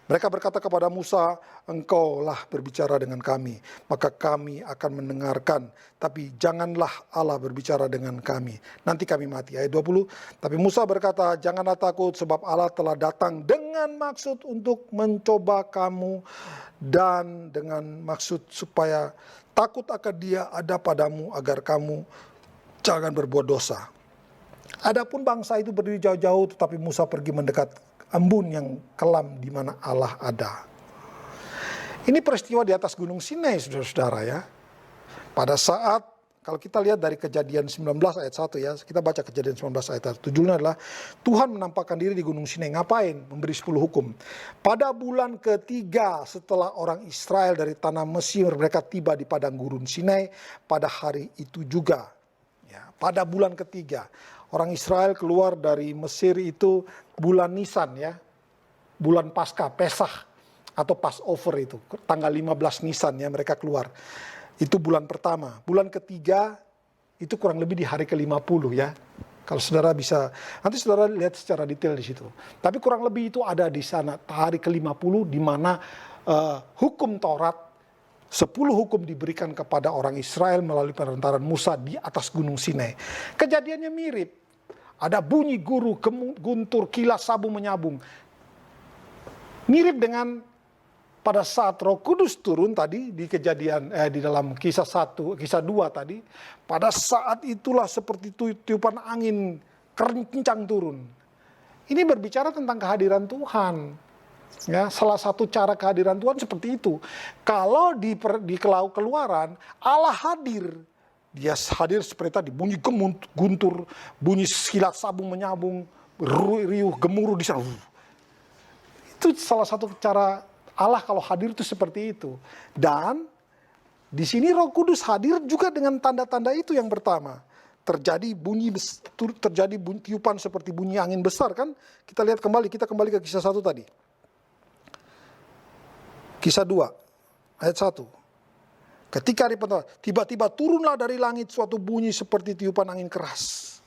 Speaker 4: Mereka berkata kepada Musa, engkaulah berbicara dengan kami, maka kami akan mendengarkan, tapi janganlah Allah berbicara dengan kami, nanti kami mati. Ayat 20, tapi Musa berkata, janganlah takut sebab Allah telah datang dengan maksud untuk mencoba kamu dan dengan maksud supaya takut akan Dia ada padamu agar kamu jangan berbuat dosa. Adapun bangsa itu berdiri jauh-jauh, tetapi Musa pergi mendekat embun yang kelam di mana Allah ada. Ini peristiwa di atas Gunung Sinai, saudara-saudara ya. Pada saat, kalau kita lihat dari Kejadian 19 ayat 1 ya, kita baca Kejadian 19 ayat 1. Judulnya adalah, Tuhan menampakkan diri di Gunung Sinai. Ngapain? Memberi 10 hukum. Pada bulan ketiga setelah orang Israel dari tanah Mesir, mereka tiba di padang gurun Sinai pada hari itu juga. Ya, pada bulan ketiga. Orang Israel keluar dari Mesir itu bulan Nisan ya. Bulan Paskah, Pesach atau Passover itu. Tanggal 15 Nisan ya mereka keluar. Itu bulan pertama. Bulan ketiga itu kurang lebih di hari ke-50 ya. Kalau saudara bisa, nanti saudara lihat secara detail di situ. Tapi kurang lebih itu ada di sana hari ke-50 di mana hukum Taurat, 10 hukum diberikan kepada orang Israel melalui perantaran Musa di atas Gunung Sinai. Kejadiannya mirip. Ada bunyi guru, guntur, kilas, sabung menyabung. Mirip dengan pada saat Roh Kudus turun tadi di kejadian di dalam kisah 1, kisah 2 tadi. Pada saat itulah seperti tiupan angin kencang turun. Ini berbicara tentang kehadiran Tuhan. Ya, salah satu cara kehadiran Tuhan seperti itu. Kalau di Keluaran, Allah hadir. Dia hadir seperti tadi, bunyi guntur, bunyi kilat sabung menyambung, riuh gemuruh di sana. Itu salah satu cara Allah kalau hadir itu seperti itu. Dan di sini Roh Kudus hadir juga dengan tanda-tanda itu yang pertama. terjadi tiupan seperti bunyi angin besar kan? Kita kembali ke kisah 1 tadi. Kisah 2 ayat 1. Ketika hari pertama, tiba-tiba turunlah dari langit suatu bunyi seperti tiupan angin keras.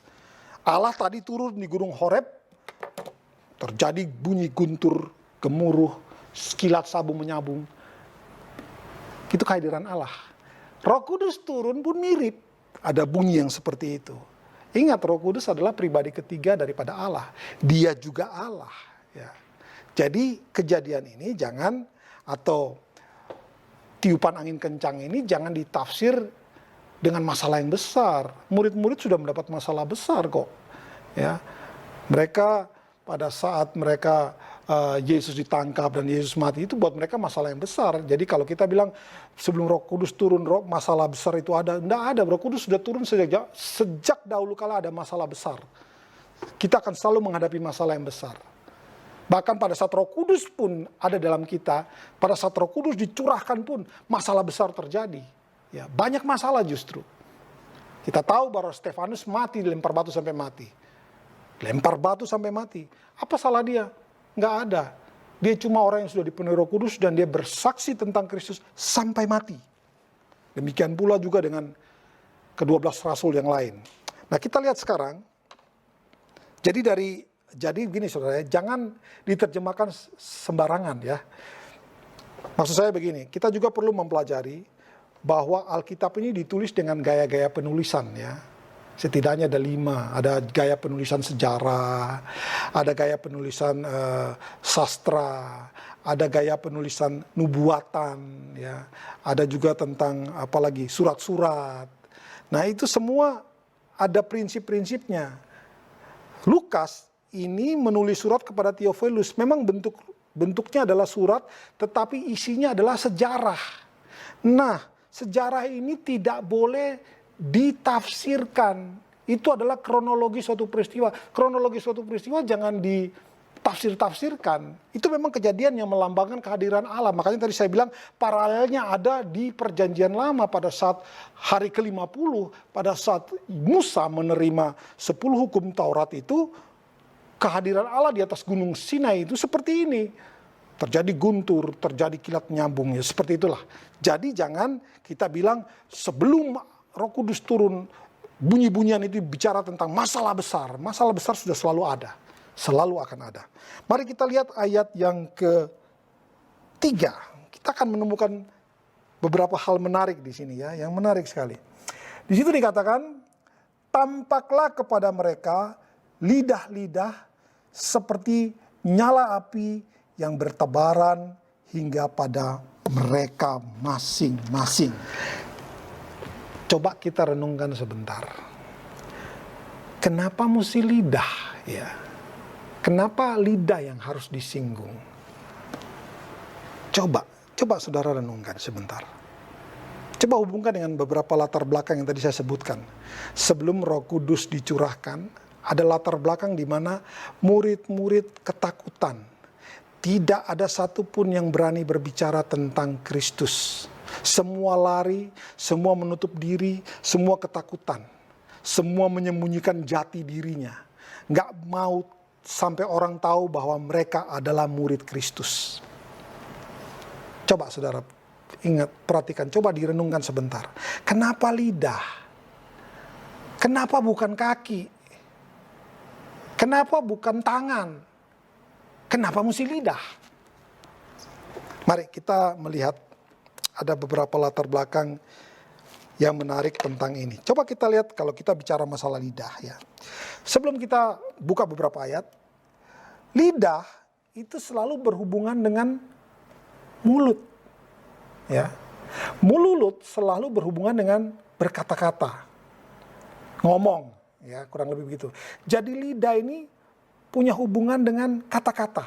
Speaker 4: Allah tadi turun di gunung Horeb, terjadi bunyi guntur, gemuruh, kilat sabu menyambung. Itu kehadiran Allah. Roh Kudus turun pun mirip. Ada bunyi yang seperti itu. Ingat, Roh Kudus adalah pribadi ketiga daripada Allah. Dia juga Allah. Ya. Jadi kejadian ini jangan, atau tiupan angin kencang ini jangan ditafsir dengan masalah yang besar. Murid-murid sudah mendapat masalah besar kok. Ya. Mereka pada saat Yesus ditangkap dan Yesus mati, itu buat mereka masalah yang besar. Jadi kalau kita bilang sebelum Roh Kudus turun, masalah besar itu ada, enggak ada. Roh Kudus sudah turun sejak dahulu kala ada masalah besar. Kita akan selalu menghadapi masalah yang besar. Bahkan pada saat Roh Kudus pun ada dalam kita, pada saat Roh Kudus dicurahkan pun masalah besar terjadi. Ya, banyak masalah justru. Kita tahu bahwa Stefanus mati, dilempar batu sampai mati. Lempar batu sampai mati. Apa salah dia? Nggak ada. Dia cuma orang yang sudah dipenuhi Roh Kudus dan dia bersaksi tentang Kristus sampai mati. Demikian pula juga dengan ke-12 rasul yang lain. Nah, kita lihat sekarang. Jadi begini saudara, jangan diterjemahkan sembarangan ya. Maksud saya begini, kita juga perlu mempelajari bahwa Alkitab ini ditulis dengan gaya-gaya penulisan ya. Setidaknya ada 5, ada gaya penulisan sejarah, ada gaya penulisan sastra, ada gaya penulisan nubuatan, ya, ada juga tentang apalagi surat-surat. Nah itu semua ada prinsip-prinsipnya. Lukas ini menulis surat kepada Theophilus, memang bentuknya adalah surat, tetapi isinya adalah sejarah. Nah sejarah ini tidak boleh ditafsirkan. Itu adalah kronologi suatu peristiwa. Kronologi suatu peristiwa jangan ditafsir-tafsirkan. Itu memang kejadian yang melambangkan kehadiran Allah. Makanya tadi saya bilang paralelnya ada di perjanjian lama pada saat hari ke-50, pada saat Musa menerima 10 hukum Taurat itu, kehadiran Allah di atas gunung Sinai itu seperti ini. Terjadi guntur, terjadi kilat menyambung, ya seperti itulah. Jadi jangan kita bilang sebelum Roh Kudus turun, bunyi-bunyian itu bicara tentang masalah besar. Masalah besar sudah selalu ada. Selalu akan ada. Mari kita lihat ayat yang ke-3. Kita akan menemukan beberapa hal menarik di sini ya. Yang menarik sekali. Di situ dikatakan, tampaklah kepada mereka lidah-lidah seperti nyala api yang bertebaran hingga pada mereka masing-masing. Coba kita renungkan sebentar. Kenapa mesti lidah ya? Kenapa lidah yang harus disinggung? Coba saudara renungkan sebentar. Coba hubungkan dengan beberapa latar belakang yang tadi saya sebutkan. Sebelum Roh Kudus dicurahkan, ada latar belakang di mana murid-murid ketakutan. Tidak ada satupun yang berani berbicara tentang Kristus. Semua lari, semua menutup diri, semua ketakutan. Semua menyembunyikan jati dirinya. Nggak mau sampai orang tahu bahwa mereka adalah murid Kristus. Coba saudara ingat, perhatikan, coba direnungkan sebentar. Kenapa lidah? Kenapa bukan kaki? Kenapa bukan tangan? Kenapa mesti lidah? Mari kita melihat ada beberapa latar belakang yang menarik tentang ini. Coba kita lihat kalau kita bicara masalah lidah ya. Sebelum kita buka beberapa ayat, lidah itu selalu berhubungan dengan mulut. Ya. Mulut selalu berhubungan dengan berkata-kata. Ngomong, ya, kurang lebih begitu. Jadi lidah ini punya hubungan dengan kata-kata.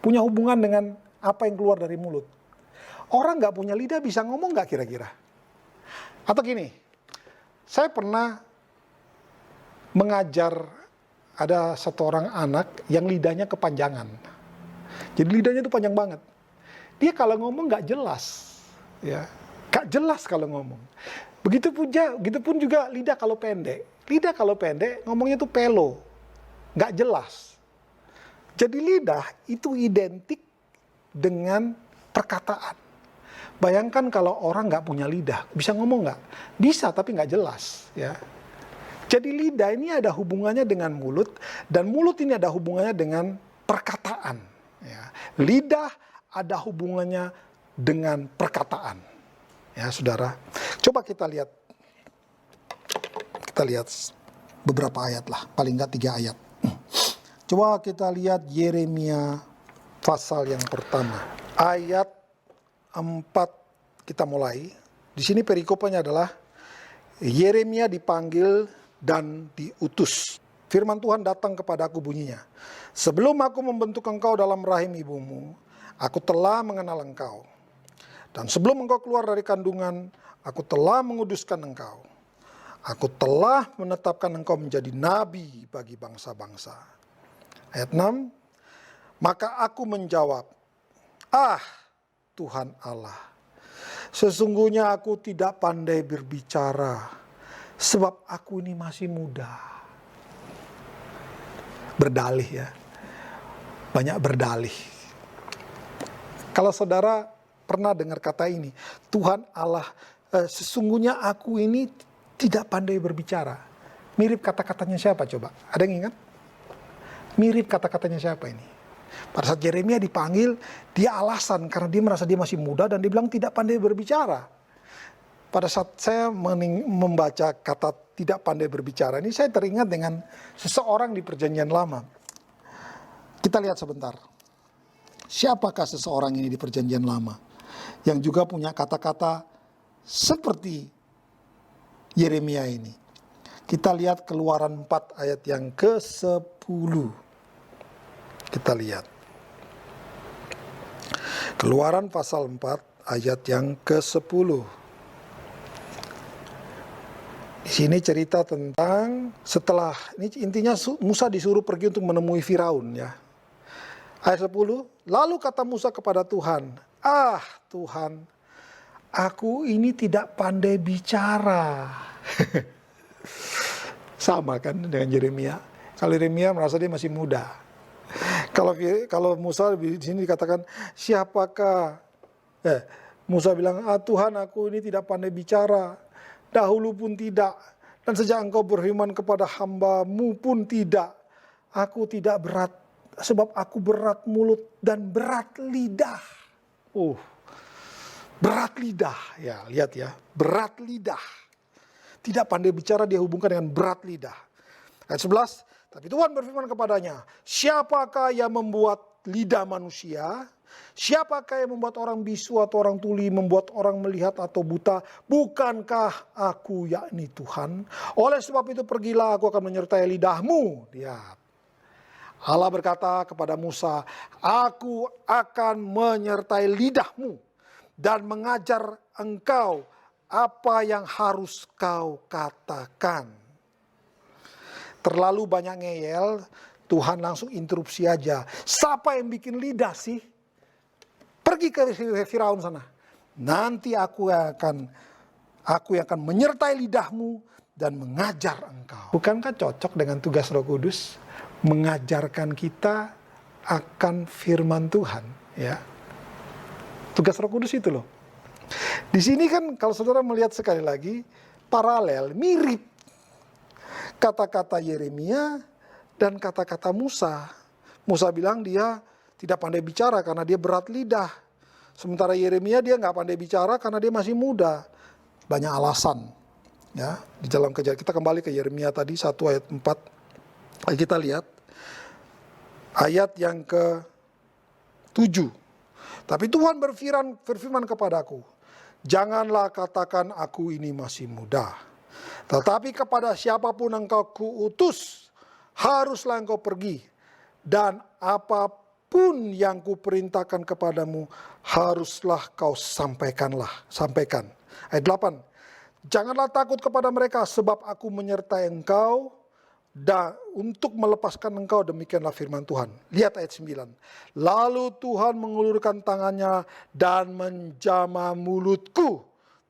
Speaker 4: Punya hubungan dengan apa yang keluar dari mulut. Orang nggak punya lidah bisa ngomong nggak kira-kira? Atau gini, saya pernah mengajar ada satu orang anak yang lidahnya kepanjangan. Jadi lidahnya itu panjang banget. Dia kalau ngomong nggak jelas, ya, nggak jelas kalau ngomong. Begitupun juga lidah kalau pendek. Lidah kalau pendek ngomongnya tuh pelo, nggak jelas. Jadi lidah itu identik dengan perkataan. Bayangkan kalau orang nggak punya lidah, bisa ngomong nggak? Bisa, tapi nggak jelas. Ya. Jadi lidah ini ada hubungannya dengan mulut, dan mulut ini ada hubungannya dengan perkataan. Ya. Lidah ada hubungannya dengan perkataan. Ya, saudara. Coba kita lihat beberapa ayat lah, paling nggak 3 ayat. Coba kita lihat Yeremia pasal yang pertama. Ayat 4 kita mulai. Di sini perikopnya adalah Yeremia dipanggil dan diutus. Firman Tuhan datang kepadaku bunyinya. Sebelum aku membentuk engkau dalam rahim ibumu, aku telah mengenal engkau. Dan sebelum engkau keluar dari kandungan, aku telah menguduskan engkau. Aku telah menetapkan engkau menjadi nabi bagi bangsa-bangsa. Ayat 6, maka aku menjawab, Tuhan Allah, sesungguhnya aku tidak pandai berbicara, sebab aku ini masih muda. Berdalih ya, banyak berdalih. Kalau saudara pernah dengar kata ini, Tuhan Allah, sesungguhnya aku ini tidak pandai berbicara. Mirip kata-katanya siapa coba? Ada yang ingat? Mirip kata-katanya siapa ini? Pada saat Yeremia dipanggil, dia alasan karena dia merasa dia masih muda dan dia bilang tidak pandai berbicara. Pada saat saya membaca kata tidak pandai berbicara ini, saya teringat dengan seseorang di Perjanjian Lama. Kita lihat sebentar. Siapakah seseorang ini di Perjanjian Lama? Yang juga punya kata-kata seperti Yeremia ini. Kita lihat Keluaran 4 ayat yang ke-10. Kita lihat. Keluaran pasal 4 ayat yang ke-10. Di sini cerita tentang setelah, ini intinya Musa disuruh pergi untuk menemui Firaun ya. Ayat 10, lalu kata Musa kepada Tuhan, Tuhan, aku ini tidak pandai bicara. Sama kan dengan Yeremia. Kalau Yeremia merasa dia masih muda. Kalau Musa di sini dikatakan, siapakah? Musa bilang, Tuhan, aku ini tidak pandai bicara. Dahulu pun tidak. Dan sejak engkau berfirman kepada hamba-Mu pun tidak. Aku tidak berat. Sebab aku berat mulut dan berat lidah. Berat lidah. Ya, lihat ya. Berat lidah. Tidak pandai bicara dia hubungkan dengan berat lidah. Ayat 11. Tapi Tuhan berfirman kepadanya, siapakah yang membuat lidah manusia? Siapakah yang membuat orang bisu atau orang tuli, membuat orang melihat atau buta? Bukankah aku, yakni Tuhan? Oleh sebab itu pergilah, aku akan menyertai lidahmu. Lihat. Allah berkata kepada Musa, aku akan menyertai lidahmu dan mengajar engkau apa yang harus kau katakan. Terlalu banyak ngeyel, Tuhan langsung interupsi aja. Siapa yang bikin lidah sih? Pergi ke Firaun sana. Nanti aku yang akan menyertai lidahmu dan mengajar engkau. Bukankah cocok dengan tugas Roh Kudus? Mengajarkan kita akan firman Tuhan, ya. Tugas Roh Kudus itu loh. Di sini kan kalau saudara melihat sekali lagi paralel, mirip kata-kata Yeremia dan kata-kata Musa. Musa bilang dia tidak pandai bicara karena dia berat lidah. Sementara Yeremia dia nggak pandai bicara karena dia masih muda. Banyak alasan. Ya, di dalam kejadian kita kembali ke Yeremia tadi 1 ayat 4. Kita lihat ayat yang ke-7. Tapi Tuhan berfirman kepadaku, janganlah katakan aku ini masih muda. Tetapi kepada siapapun engkau kuutus, haruslah engkau pergi. Dan apapun yang kuperintahkan kepadamu, haruslah kau sampaikan. Ayat 8. Janganlah takut kepada mereka, sebab aku menyertai engkau dan untuk melepaskan engkau, demikianlah firman Tuhan. Lihat ayat 9. Lalu Tuhan mengulurkan tangannya dan menjamah mulutku.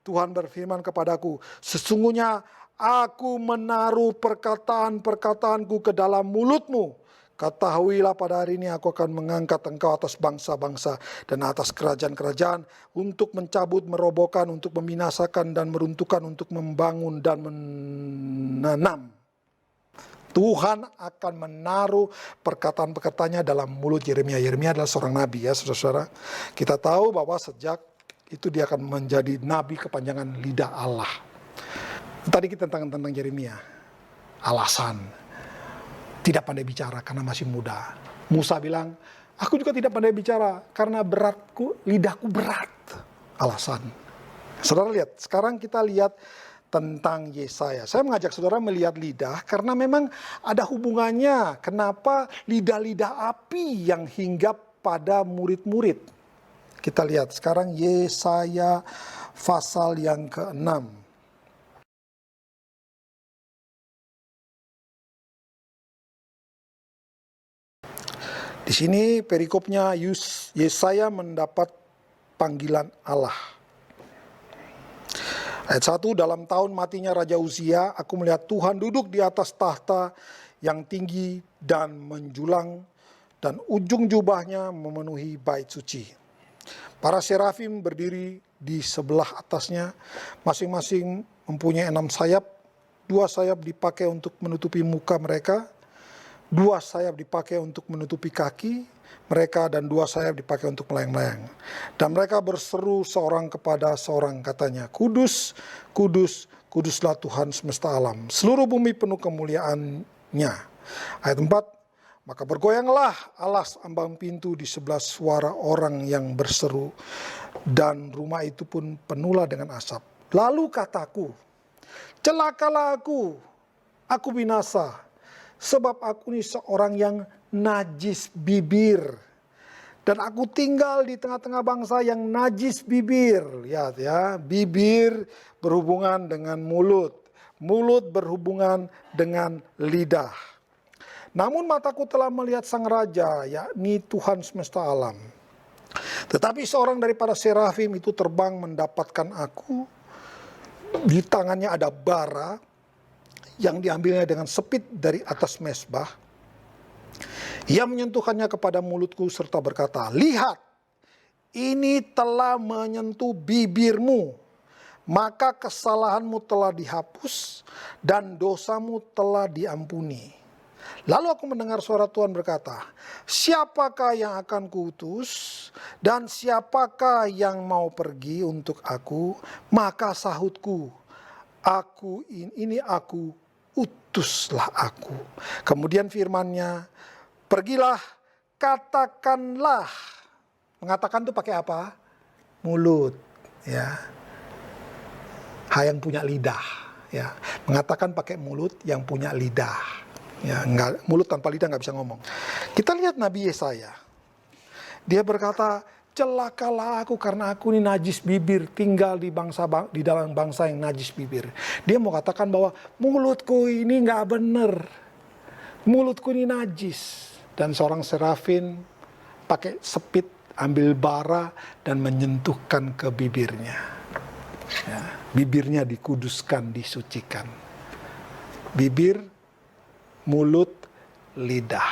Speaker 4: Tuhan berfirman kepadaku, sesungguhnya aku menaruh perkataan-perkataanku ke dalam mulutmu. Ketahuilah pada hari ini aku akan mengangkat engkau atas bangsa-bangsa dan atas kerajaan-kerajaan untuk mencabut, merobohkan, untuk membinasakan dan meruntuhkan, untuk membangun dan menanam. Tuhan akan menaruh perkataan-perkataannya dalam mulut Yeremia. Yeremia adalah seorang nabi ya saudara-saudara. Kita tahu bahwa sejak itu dia akan menjadi nabi kepanjangan lidah Allah. Tadi kita tentang Yeremia. Alasan. Tidak pandai bicara karena masih muda. Musa bilang, aku juga tidak pandai bicara karena lidahku berat. Alasan. Saudara lihat, sekarang kita lihat tentang Yesaya. Saya mengajak saudara melihat lidah karena memang ada hubungannya. Kenapa lidah-lidah api yang hinggap pada murid-murid. Kita lihat sekarang Yesaya pasal yang ke-6. Di sini perikopnya Yesaya mendapat panggilan Allah. Ayat 1, dalam tahun matinya Raja Uzia, aku melihat Tuhan duduk di atas tahta yang tinggi dan menjulang, dan ujung jubahnya memenuhi bait suci. Para serafim berdiri di sebelah atasnya, masing-masing mempunyai 6 sayap. 2 sayap dipakai untuk menutupi muka mereka, 2 sayap dipakai untuk menutupi kaki mereka, dan 2 sayap dipakai untuk melayang-layang. Dan mereka berseru seorang kepada seorang, katanya, Kudus, kudus, kuduslah Tuhan semesta alam. Seluruh bumi penuh kemuliaannya. Ayat 4, maka bergoyanglah alas ambang pintu di sebelah suara orang yang berseru, dan rumah itu pun penuhlah dengan asap. Lalu kataku, celakalah aku binasa, sebab aku ini seorang yang najis bibir. Dan aku tinggal di tengah-tengah bangsa yang najis bibir. Lihat ya, bibir berhubungan dengan mulut. Mulut berhubungan dengan lidah. Namun mataku telah melihat sang raja, yakni Tuhan semesta alam. Tetapi seorang daripada serafim itu terbang mendapatkan aku. Di tangannya ada bara yang diambilnya dengan sepit dari atas mezbah. Ia menyentuhkannya kepada mulutku serta berkata, lihat, ini telah menyentuh bibirmu, maka kesalahanmu telah dihapus dan dosamu telah diampuni. Lalu aku mendengar suara Tuhan berkata, siapakah yang akan kuutus dan siapakah yang mau pergi untuk aku? Maka sahutku, aku utuslah aku. Kemudian firman-Nya, pergilah, katakanlah. Mengatakan itu pakai apa? Mulut, ya. Yang punya lidah, ya. Mengatakan pakai mulut yang punya lidah. Ya, mulut tanpa lidah nggak bisa ngomong. Kita lihat Nabi Yesaya. Dia berkata, celakalah aku karena aku ini najis bibir, tinggal di dalam bangsa yang najis bibir. Dia mau katakan bahwa mulutku ini nggak benar, mulutku ini najis. Dan seorang serafin pakai sepit, ambil bara dan menyentuhkan ke bibirnya. Ya, bibirnya dikuduskan, disucikan. Bibir, mulut, lidah.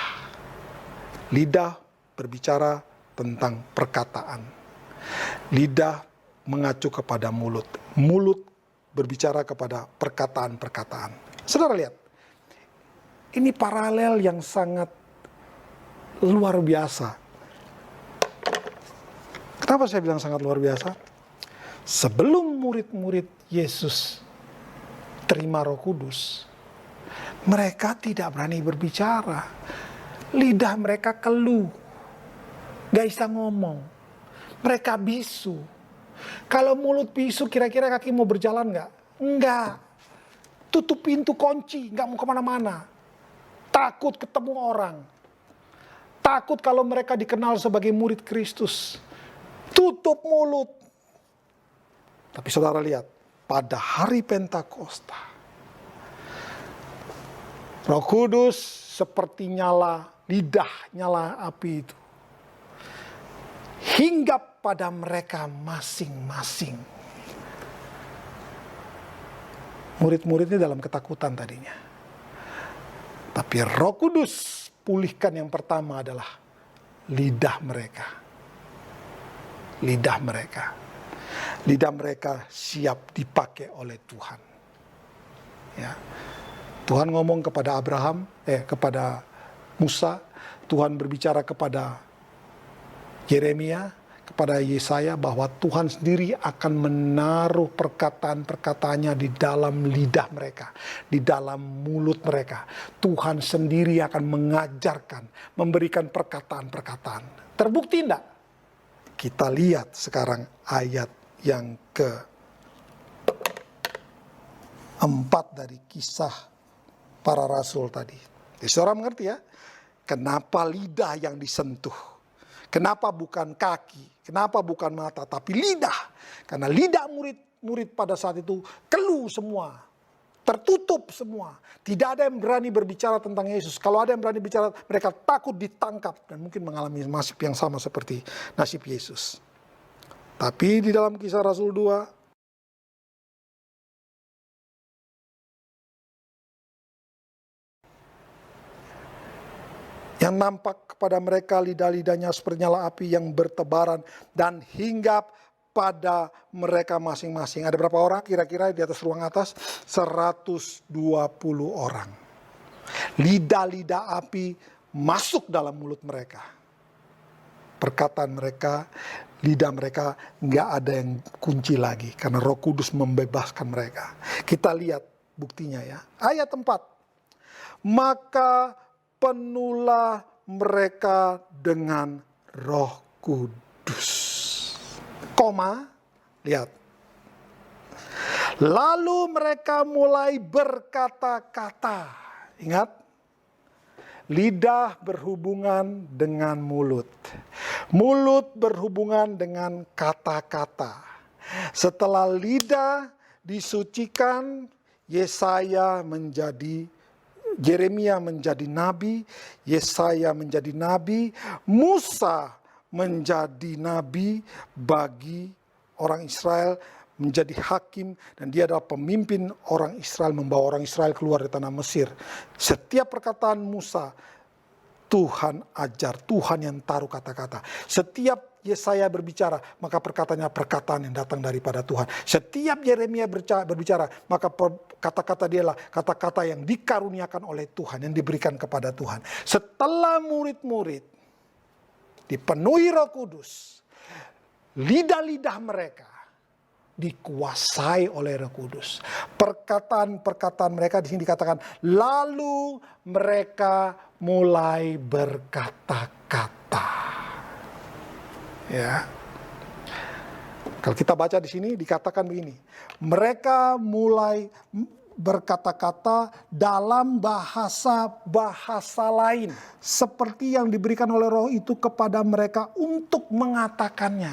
Speaker 4: Lidah berbicara tentang perkataan. Lidah mengacu kepada mulut. Mulut berbicara kepada perkataan-perkataan. Saudara lihat, ini paralel yang sangat luar biasa. Kenapa saya bilang sangat luar biasa? Sebelum murid-murid Yesus terima Roh Kudus, mereka tidak berani berbicara. Lidah mereka keluh. Gak bisa ngomong. Mereka bisu. Kalau mulut bisu, kira-kira kaki mau berjalan gak? Enggak. Tutup pintu, kunci, gak mau kemana-mana. Takut ketemu orang. Takut kalau mereka dikenal sebagai murid Kristus. Tutup mulut. Tapi saudara lihat, pada hari Pentakosta, Roh Kudus seperti lidah nyala api itu hinggap pada mereka masing-masing. Murid-muridnya dalam ketakutan tadinya. Tapi Roh Kudus pulihkan yang pertama adalah lidah mereka. Lidah mereka. Lidah mereka siap dipakai oleh Tuhan. Ya. Tuhan ngomong kepada kepada Musa, Tuhan berbicara kepada Yeremia, kepada Yesaya bahwa Tuhan sendiri akan menaruh perkataan-perkataannya di dalam lidah mereka, di dalam mulut mereka. Tuhan sendiri akan mengajarkan, memberikan perkataan-perkataan. Terbukti enggak? Kita lihat sekarang ayat yang ke-4 dari kisah para rasul tadi. Jadi saudara mengerti ya, kenapa lidah yang disentuh? Kenapa bukan kaki? Kenapa bukan mata? Tapi lidah. Karena lidah murid-murid pada saat itu keluh semua. Tertutup semua. Tidak ada yang berani berbicara tentang Yesus. Kalau ada yang berani bicara, mereka takut ditangkap. Dan mungkin mengalami nasib yang sama seperti nasib Yesus. Tapi di dalam Kisah Rasul 2, yang nampak kepada mereka lidah-lidahnya seperti nyala api yang bertebaran dan hinggap pada mereka masing-masing. Ada berapa orang kira-kira di atas ruang atas? 120 orang. Lidah-lidah api masuk dalam mulut mereka. Perkataan mereka, lidah mereka nggak ada yang kunci lagi. Karena Roh Kudus membebaskan mereka. Kita lihat buktinya ya. Ayat 4. Maka penuhlah mereka dengan Roh Kudus. Koma, lihat. Lalu mereka mulai berkata-kata. Ingat, lidah berhubungan dengan mulut. Mulut berhubungan dengan kata-kata. Setelah lidah disucikan, Yeremia menjadi nabi, Yesaya menjadi nabi, Musa menjadi nabi bagi orang Israel, menjadi hakim, dan dia adalah pemimpin orang Israel, membawa orang Israel keluar dari tanah Mesir. Setiap perkataan Musa, Tuhan ajar, Tuhan yang taruh kata-kata. Setiap Yesaya berbicara, maka perkataannya perkataan yang datang daripada Tuhan. Setiap Yeremia berbicara, maka kata-kata dia adalah kata-kata yang dikaruniakan oleh Tuhan, yang diberikan kepada Tuhan. Setelah murid-murid dipenuhi Roh Kudus, lidah-lidah mereka dikuasai oleh Roh Kudus. Perkataan-perkataan mereka di sini dikatakan, lalu mereka mulai berkata-kata. Ya. Kalau kita baca di sini dikatakan begini, mereka mulai berkata-kata dalam bahasa lain seperti yang diberikan oleh Roh itu kepada mereka untuk mengatakannya.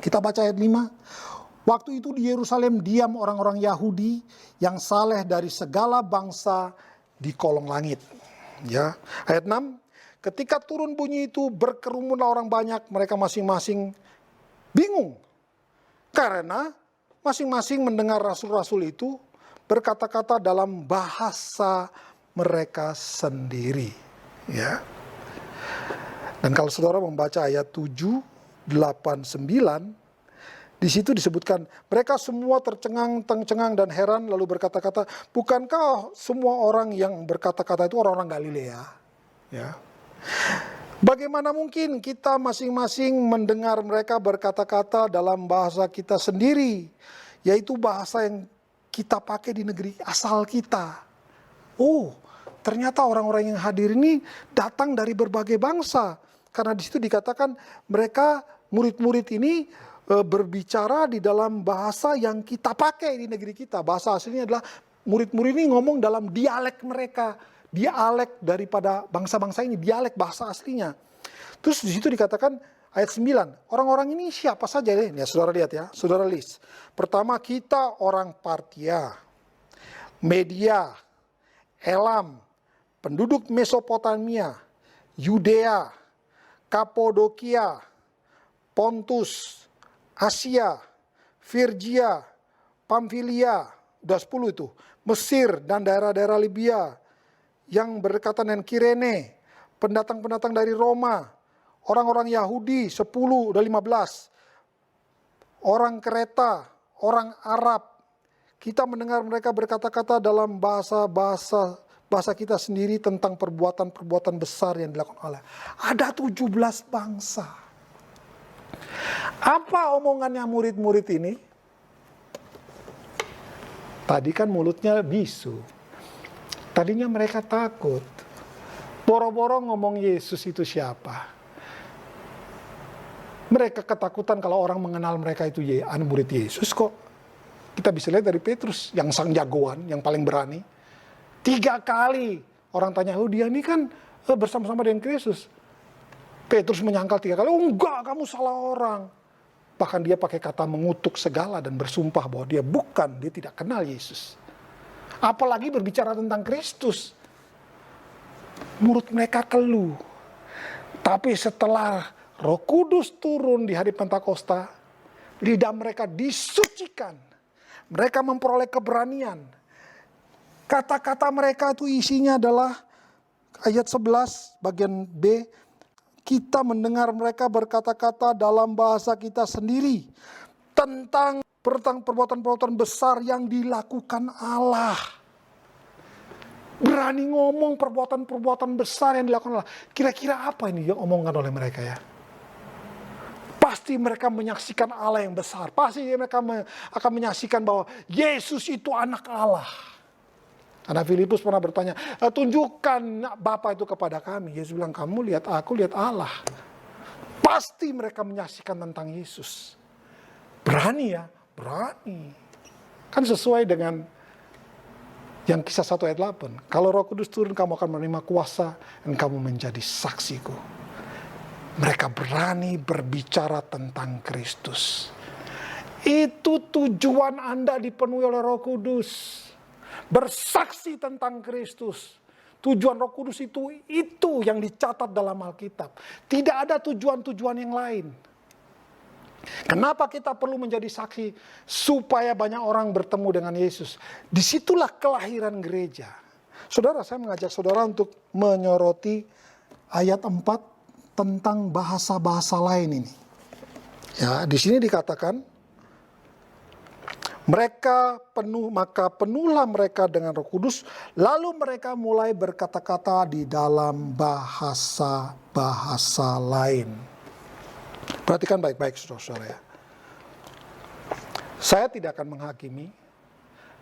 Speaker 4: Kita baca ayat 5. Waktu itu di Yerusalem diam orang-orang Yahudi yang saleh dari segala bangsa di kolong langit. Ya, ayat 6. Ketika turun bunyi itu berkerumunlah orang banyak, mereka masing-masing bingung. Karena masing-masing mendengar rasul-rasul itu berkata-kata dalam bahasa mereka sendiri. Ya. Dan kalau saudara membaca ayat 7, 8, 9, di situ disebutkan mereka semua tercengang dan heran lalu berkata-kata, bukankah semua orang yang berkata-kata itu orang-orang Galilea? Ya. Bagaimana mungkin kita masing-masing mendengar mereka berkata-kata dalam bahasa kita sendiri, yaitu bahasa yang kita pakai di negeri asal kita. Oh, ternyata orang-orang yang hadir ini datang dari berbagai bangsa. Karena di situ dikatakan mereka, murid-murid ini berbicara di dalam bahasa yang kita pakai di negeri kita. Bahasa aslinya adalah murid-murid ini ngomong dalam dialek mereka. Dialek daripada bangsa-bangsa ini, dialek bahasa aslinya. Terus di situ dikatakan ayat 9, orang-orang ini siapa saja? Ya, saudara lihat ya, saudara list. Pertama, kita orang Partia, Media, Elam, penduduk Mesopotamia, Yudea, Kapodokia, Pontus, Asia, Firgia, Pamfilia, udah 10 itu. Mesir dan daerah-daerah Libya yang berdekatan dengan Kirene, pendatang-pendatang dari Roma, orang-orang Yahudi 10, udah 15. Orang Kreta, orang Arab. Kita mendengar mereka berkata-kata dalam bahasa kita sendiri tentang perbuatan-perbuatan besar yang dilakukan Allah. Ada 17 bangsa. Apa omongannya murid-murid ini? Tadi kan mulutnya bisu. Tadinya mereka takut. Boro-boro ngomong Yesus itu siapa. Mereka ketakutan kalau orang mengenal mereka itu murid Yesus kok. Kita bisa lihat dari Petrus yang sang jagoan, yang paling berani. 3 kali orang tanya, oh dia ini kan bersama-sama dengan Kristus. Petrus menyangkal 3 kali, oh enggak, kamu salah orang. Bahkan dia pakai kata mengutuk segala dan bersumpah bahwa dia tidak kenal Yesus. Apalagi berbicara tentang Kristus. Mulut mereka keluh. Tapi setelah Roh Kudus turun di hari Pentakosta, lidah mereka disucikan. Mereka memperoleh keberanian. Kata-kata mereka itu isinya adalah ayat 11 bagian B. Kita mendengar mereka berkata-kata dalam bahasa kita sendiri tentang perbuatan-perbuatan besar yang dilakukan Allah. Berani ngomong perbuatan-perbuatan besar yang dilakukan Allah. Kira-kira apa ini yang omongkan oleh mereka ya? Pasti mereka menyaksikan Allah yang besar. Pasti mereka akan menyaksikan bahwa Yesus itu anak Allah. Karena Filipus pernah bertanya, tunjukkan Bapa itu kepada kami. Yesus bilang, kamu lihat aku, lihat Allah. Pasti mereka menyaksikan tentang Yesus. Berani ya, berani. Kan sesuai dengan yang kisah 1 ayat 8. Kalau Roh Kudus turun, kamu akan menerima kuasa dan kamu menjadi saksiku. Mereka berani berbicara tentang Kristus. Itu tujuan Anda dipenuhi oleh Roh Kudus. Bersaksi tentang Kristus. Tujuan Roh Kudus itu yang dicatat dalam Alkitab. Tidak ada tujuan-tujuan yang lain. Kenapa kita perlu menjadi saksi? Supaya banyak orang bertemu dengan Yesus. Disitulah kelahiran gereja. Saudara, saya mengajak saudara untuk menyoroti ayat 4 tentang bahasa-bahasa lain ini. Ya, di sini dikatakan maka penuhlah mereka dengan Roh Kudus, lalu mereka mulai berkata-kata di dalam bahasa-bahasa lain. Perhatikan baik-baik saudara-saudara ya. Saya tidak akan menghakimi,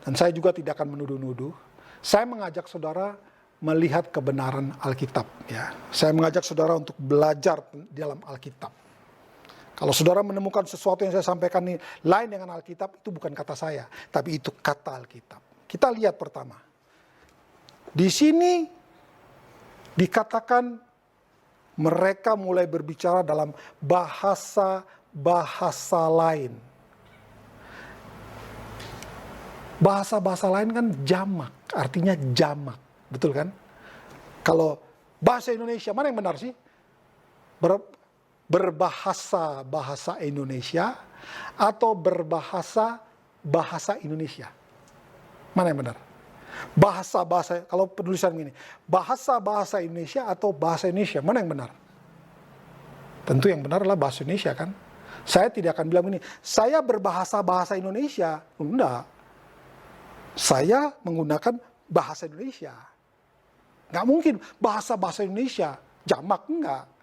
Speaker 4: dan saya juga tidak akan menuduh-nuduh. Saya mengajak saudara melihat kebenaran Alkitab. Ya. Saya mengajak saudara untuk belajar di dalam Alkitab. Kalau saudara menemukan sesuatu yang saya sampaikan ini lain dengan Alkitab, itu bukan kata saya, tapi itu kata Alkitab. Kita lihat pertama. Di sini dikatakan mereka mulai berbicara dalam bahasa-bahasa lain. Bahasa-bahasa lain kan jamak, artinya jamak. Betul kan? Kalau bahasa Indonesia, mana yang benar sih? Berbahasa bahasa Indonesia atau berbahasa bahasa Indonesia? Mana yang benar? Bahasa-bahasa, kalau penulisan begini, bahasa-bahasa Indonesia atau bahasa Indonesia, mana yang benar? Tentu yang benar adalah bahasa Indonesia kan? Saya tidak akan bilang ini, saya berbahasa bahasa Indonesia. Enggak. Saya menggunakan bahasa Indonesia. Nggak mungkin bahasa-bahasa Indonesia, jamak enggak.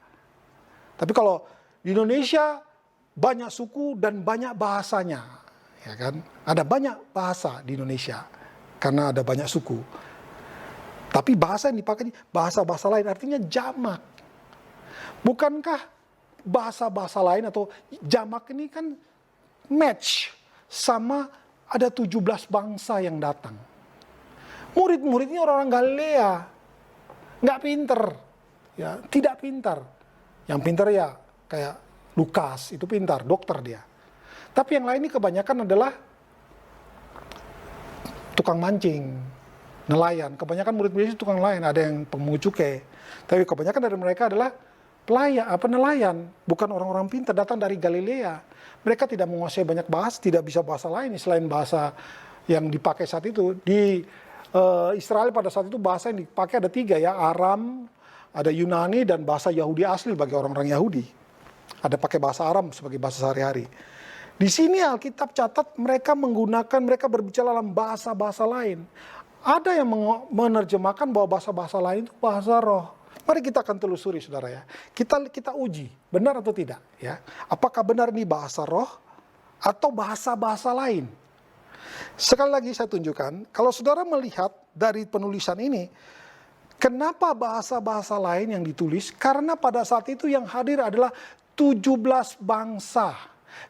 Speaker 4: Tapi kalau di Indonesia banyak suku dan banyak bahasanya, ya kan? Ada banyak bahasa di Indonesia karena ada banyak suku. Tapi bahasa yang dipakai bahasa-bahasa lain artinya jamak. Bukankah bahasa-bahasa lain atau jamak ini kan match sama ada 17 bangsa yang datang. Murid-muridnya orang-orang Galilea, nggak pinter, ya tidak pintar. Yang pintar ya kayak Lukas, itu pintar, dokter dia. Tapi yang lain ini kebanyakan adalah tukang mancing, nelayan. Kebanyakan murid-murid itu tukang nelayan, ada yang pemungut cukai. Tapi kebanyakan dari mereka adalah nelayan, bukan orang-orang pintar, datang dari Galilea. Mereka tidak menguasai banyak bahasa, tidak bisa bahasa lain selain bahasa yang dipakai saat itu. Di Israel pada saat itu bahasa yang dipakai ada 3 ya, Aram, ada Yunani, dan bahasa Yahudi asli bagi orang-orang Yahudi. Ada pakai bahasa Aram sebagai bahasa sehari-hari. Di sini Alkitab catat mereka berbicara dalam bahasa-bahasa lain. Ada yang menerjemahkan bahwa bahasa-bahasa lain itu bahasa roh. Mari kita akan telusuri saudara ya. Kita uji, benar atau tidak ya. Apakah benar ini bahasa roh atau bahasa-bahasa lain? Sekali lagi saya tunjukkan, kalau saudara melihat dari penulisan ini, kenapa bahasa-bahasa lain yang ditulis? Karena pada saat itu yang hadir adalah 17 bangsa.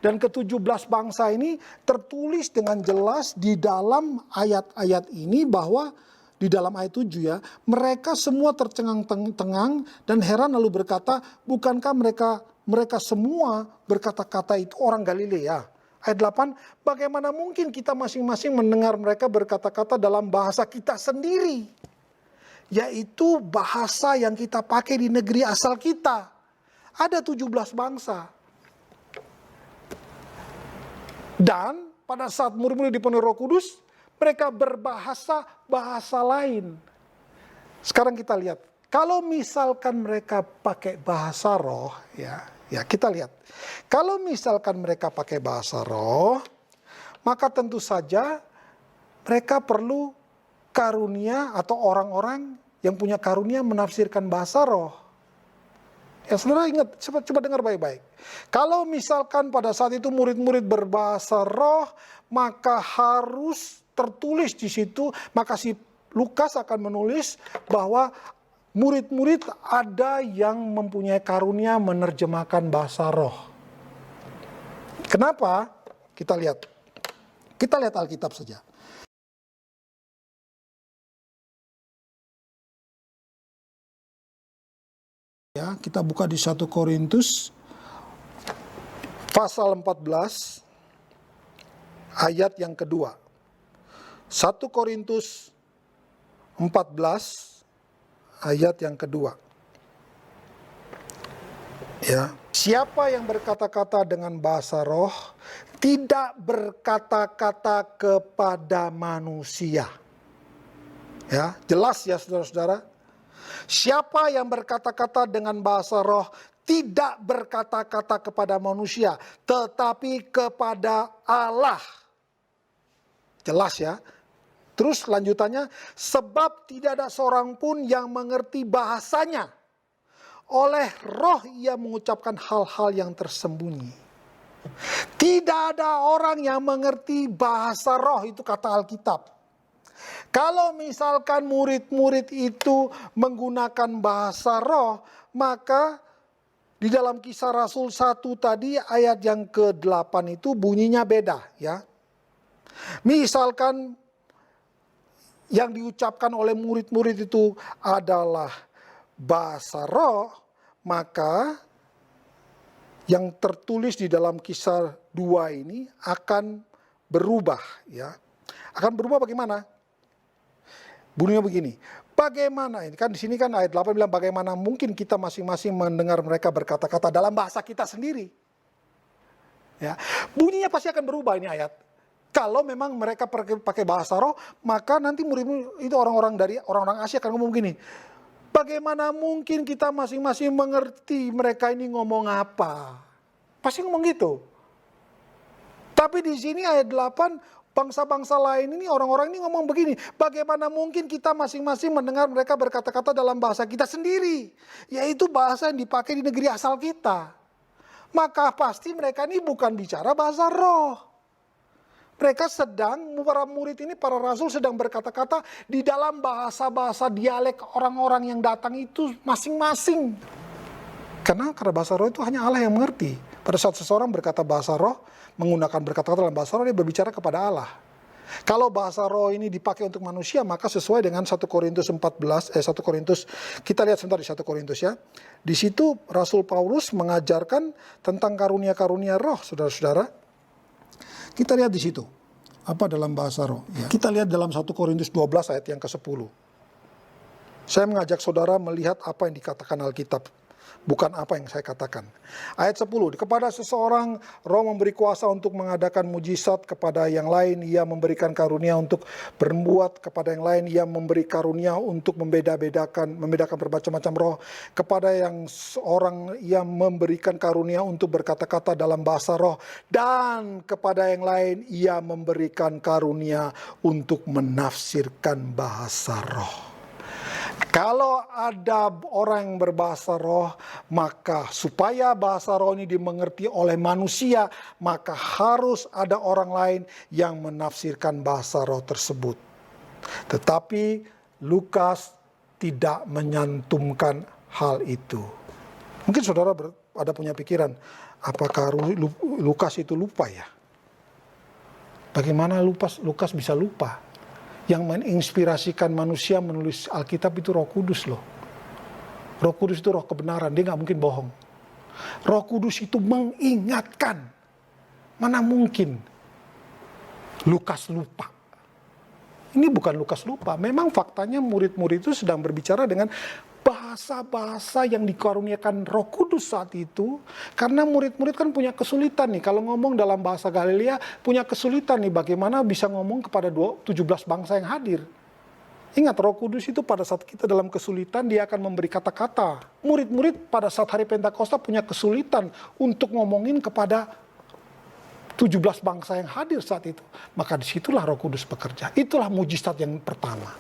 Speaker 4: Dan ke-17 bangsa ini tertulis dengan jelas di dalam ayat-ayat ini bahwa di dalam ayat 7 ya, mereka semua tercengang-tengang dan heran lalu berkata, bukankah mereka semua berkata-kata itu orang Galilea? Ayat 8, bagaimana mungkin kita masing-masing mendengar mereka berkata-kata dalam bahasa kita sendiri? Yaitu bahasa yang kita pakai di negeri asal kita. Ada 17 bangsa. Dan pada saat murid-murid dipenuhi Roh Kudus, mereka berbahasa bahasa lain. Sekarang kita lihat, kalau misalkan mereka pakai bahasa roh, ya kita lihat. Kalau misalkan mereka pakai bahasa roh, maka tentu saja mereka perlu karunia atau orang-orang yang punya karunia menafsirkan bahasa roh. Ya saudara ingat, coba dengar baik-baik. Kalau misalkan pada saat itu murid-murid berbahasa roh, maka harus tertulis di situ, maka si Lukas akan menulis bahwa murid-murid ada yang mempunyai karunia menerjemahkan bahasa roh. Kenapa? Kita lihat Alkitab saja. Ya, kita buka di 1 Korintus pasal 14 ayat yang kedua. 1 Korintus 14 ayat yang kedua. Ya, siapa yang berkata-kata dengan bahasa roh tidak berkata-kata kepada manusia. Ya, jelas ya saudara-saudara. Siapa yang berkata-kata dengan bahasa roh tidak berkata-kata kepada manusia, tetapi kepada Allah. Jelas ya. Terus lanjutannya, sebab tidak ada seorang pun yang mengerti bahasanya. Oleh roh ia mengucapkan hal-hal yang tersembunyi. Tidak ada orang yang mengerti bahasa roh, itu kata Alkitab. Kalau misalkan murid-murid itu menggunakan bahasa roh, maka di dalam Kisah Rasul 1 tadi ayat yang ke-8 itu bunyinya beda ya. Misalkan yang diucapkan oleh murid-murid itu adalah bahasa roh, maka yang tertulis di dalam Kisah 2 ini akan berubah ya. Akan berubah bagaimana? Bunyinya begini, bagaimana ini kan di sini kan ayat 8 bilang bagaimana mungkin kita masing-masing mendengar mereka berkata-kata dalam bahasa kita sendiri. Ya, bunyinya pasti akan berubah ini ayat. Kalau memang mereka pakai bahasa roh, maka nanti murid-murid itu orang-orang Asia akan ngomong gini, bagaimana mungkin kita masing-masing mengerti mereka ini ngomong apa? Pasti ngomong gitu. Tapi di sini ayat 8 bangsa-bangsa lain ini, orang-orang ini ngomong begini, bagaimana mungkin kita masing-masing mendengar mereka berkata-kata dalam bahasa kita sendiri, yaitu bahasa yang dipakai di negeri asal kita. Maka pasti mereka ini bukan bicara bahasa roh. Mereka para murid ini, para rasul sedang berkata-kata di dalam bahasa-bahasa dialek orang-orang yang datang itu masing-masing. Karena bahasa roh itu hanya Allah yang mengerti. Pada saat seseorang berkata bahasa roh, menggunakan berkata-kata dalam bahasa roh, dia berbicara kepada Allah. Kalau bahasa roh ini dipakai untuk manusia, maka sesuai dengan 1 Korintus 1 Korintus, kita lihat sebentar di 1 Korintus ya. Di situ Rasul Paulus mengajarkan tentang karunia-karunia roh, saudara-saudara. Kita lihat di situ, apa dalam bahasa roh. Ya. Kita lihat dalam 1 Korintus 12 ayat yang ke-10. Saya mengajak saudara melihat apa yang dikatakan Alkitab bukan apa yang saya katakan. Ayat 10, kepada seseorang Roh memberi kuasa untuk mengadakan mujizat, kepada yang lain Ia memberikan karunia untuk berbuat, kepada yang lain Ia memberi karunia untuk membedakan bermacam-macam roh, kepada yang seorang Ia memberikan karunia untuk berkata-kata dalam bahasa roh, dan kepada yang lain Ia memberikan karunia untuk menafsirkan bahasa roh. Kalau ada orang yang berbahasa roh, maka supaya bahasa roh ini dimengerti oleh manusia, maka harus ada orang lain yang menafsirkan bahasa roh tersebut. Tetapi Lukas tidak menyantumkan hal itu. Mungkin saudara ada punya pikiran, apakah Lukas itu lupa ya? Bagaimana Lukas bisa lupa? Yang menginspirasikan manusia menulis Alkitab itu Roh Kudus loh. Roh Kudus itu roh kebenaran, dia gak mungkin bohong. Roh Kudus itu mengingatkan. Mana mungkin Lukas lupa? Ini bukan Lukas lupa, memang faktanya murid-murid itu sedang berbicara dengan bahasa-bahasa yang dikaruniakan Roh Kudus saat itu. Karena murid-murid kan punya kesulitan nih, kalau ngomong dalam bahasa Galilea punya kesulitan nih bagaimana bisa ngomong kepada 17 bangsa yang hadir. Ingat, Roh Kudus itu pada saat kita dalam kesulitan dia akan memberi kata-kata. Murid-murid pada saat hari Pentakosta punya kesulitan untuk ngomongin kepada 17 bangsa yang hadir saat itu. Maka disitulah Roh Kudus bekerja. Itulah mujizat yang pertama.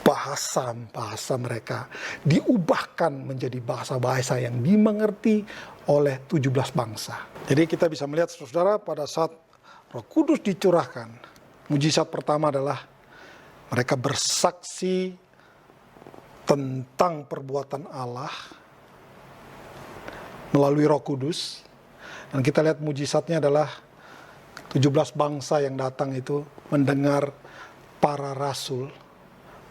Speaker 4: Bahasa mereka diubahkan menjadi bahasa-bahasa yang dimengerti oleh 17 bangsa. Jadi kita bisa melihat saudara pada saat Roh Kudus dicurahkan, mujizat pertama adalah mereka bersaksi tentang perbuatan Allah melalui Roh Kudus. Dan kita lihat mujizatnya adalah 17 bangsa yang datang itu mendengar para rasul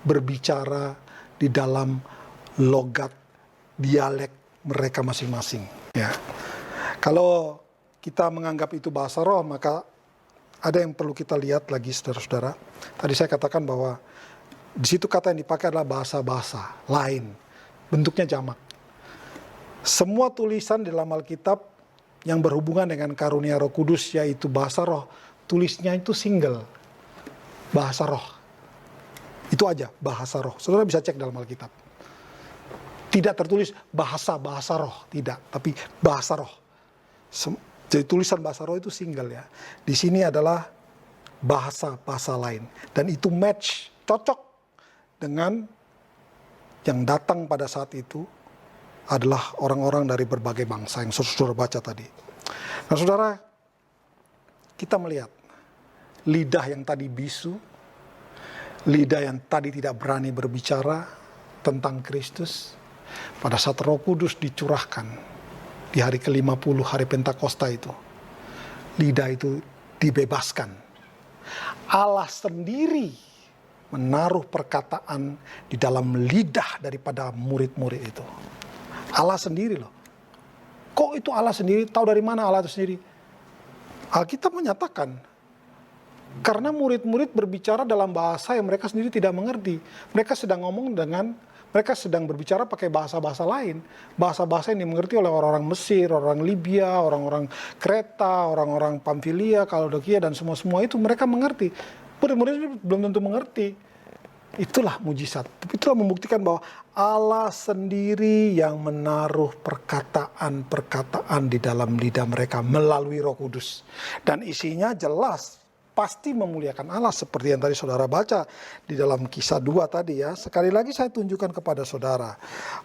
Speaker 4: berbicara di dalam logat dialek mereka masing-masing. Ya. Kalau kita menganggap itu bahasa roh, maka ada yang perlu kita lihat lagi saudara-saudara. Tadi saya katakan bahwa di situ kata yang dipakai adalah bahasa-bahasa lain, bentuknya jamak. Semua tulisan di dalam Alkitab yang berhubungan dengan karunia Roh Kudus, yaitu bahasa roh, tulisnya itu single, bahasa roh. Itu aja, bahasa roh. Saudara bisa cek dalam Alkitab. Tidak tertulis bahasa roh, tidak, tapi bahasa roh. Jadi tulisan bahasa roh itu single ya. Di sini adalah bahasa lain. Dan itu match, cocok dengan yang datang pada saat itu adalah orang-orang dari berbagai bangsa yang saudara baca tadi. Nah saudara, kita melihat lidah yang tadi bisu, lidah yang tadi tidak berani berbicara tentang Kristus, pada saat Roh Kudus dicurahkan di hari ke-50 hari Pentakosta itu, lidah itu dibebaskan. Allah sendiri menaruh perkataan di dalam lidah daripada murid-murid itu. Allah sendiri loh. Kok itu Allah sendiri? Tahu dari mana Allah itu sendiri? Alkitab menyatakan, karena murid-murid berbicara dalam bahasa yang mereka sendiri tidak mengerti. Mereka sedang berbicara pakai bahasa-bahasa lain. Bahasa-bahasa yang dimengerti oleh orang-orang Mesir, orang Libya, orang-orang Kreta, orang-orang Pamfilia, Kaldokia, dan semua-semua itu mereka mengerti. Murid-murid belum tentu mengerti. Itulah mujizat. Itulah membuktikan bahwa Allah sendiri yang menaruh perkataan-perkataan di dalam lidah mereka melalui Roh Kudus. Dan isinya jelas, pasti memuliakan Allah seperti yang tadi saudara baca di dalam Kisah 2 tadi ya. Sekali lagi saya tunjukkan kepada saudara.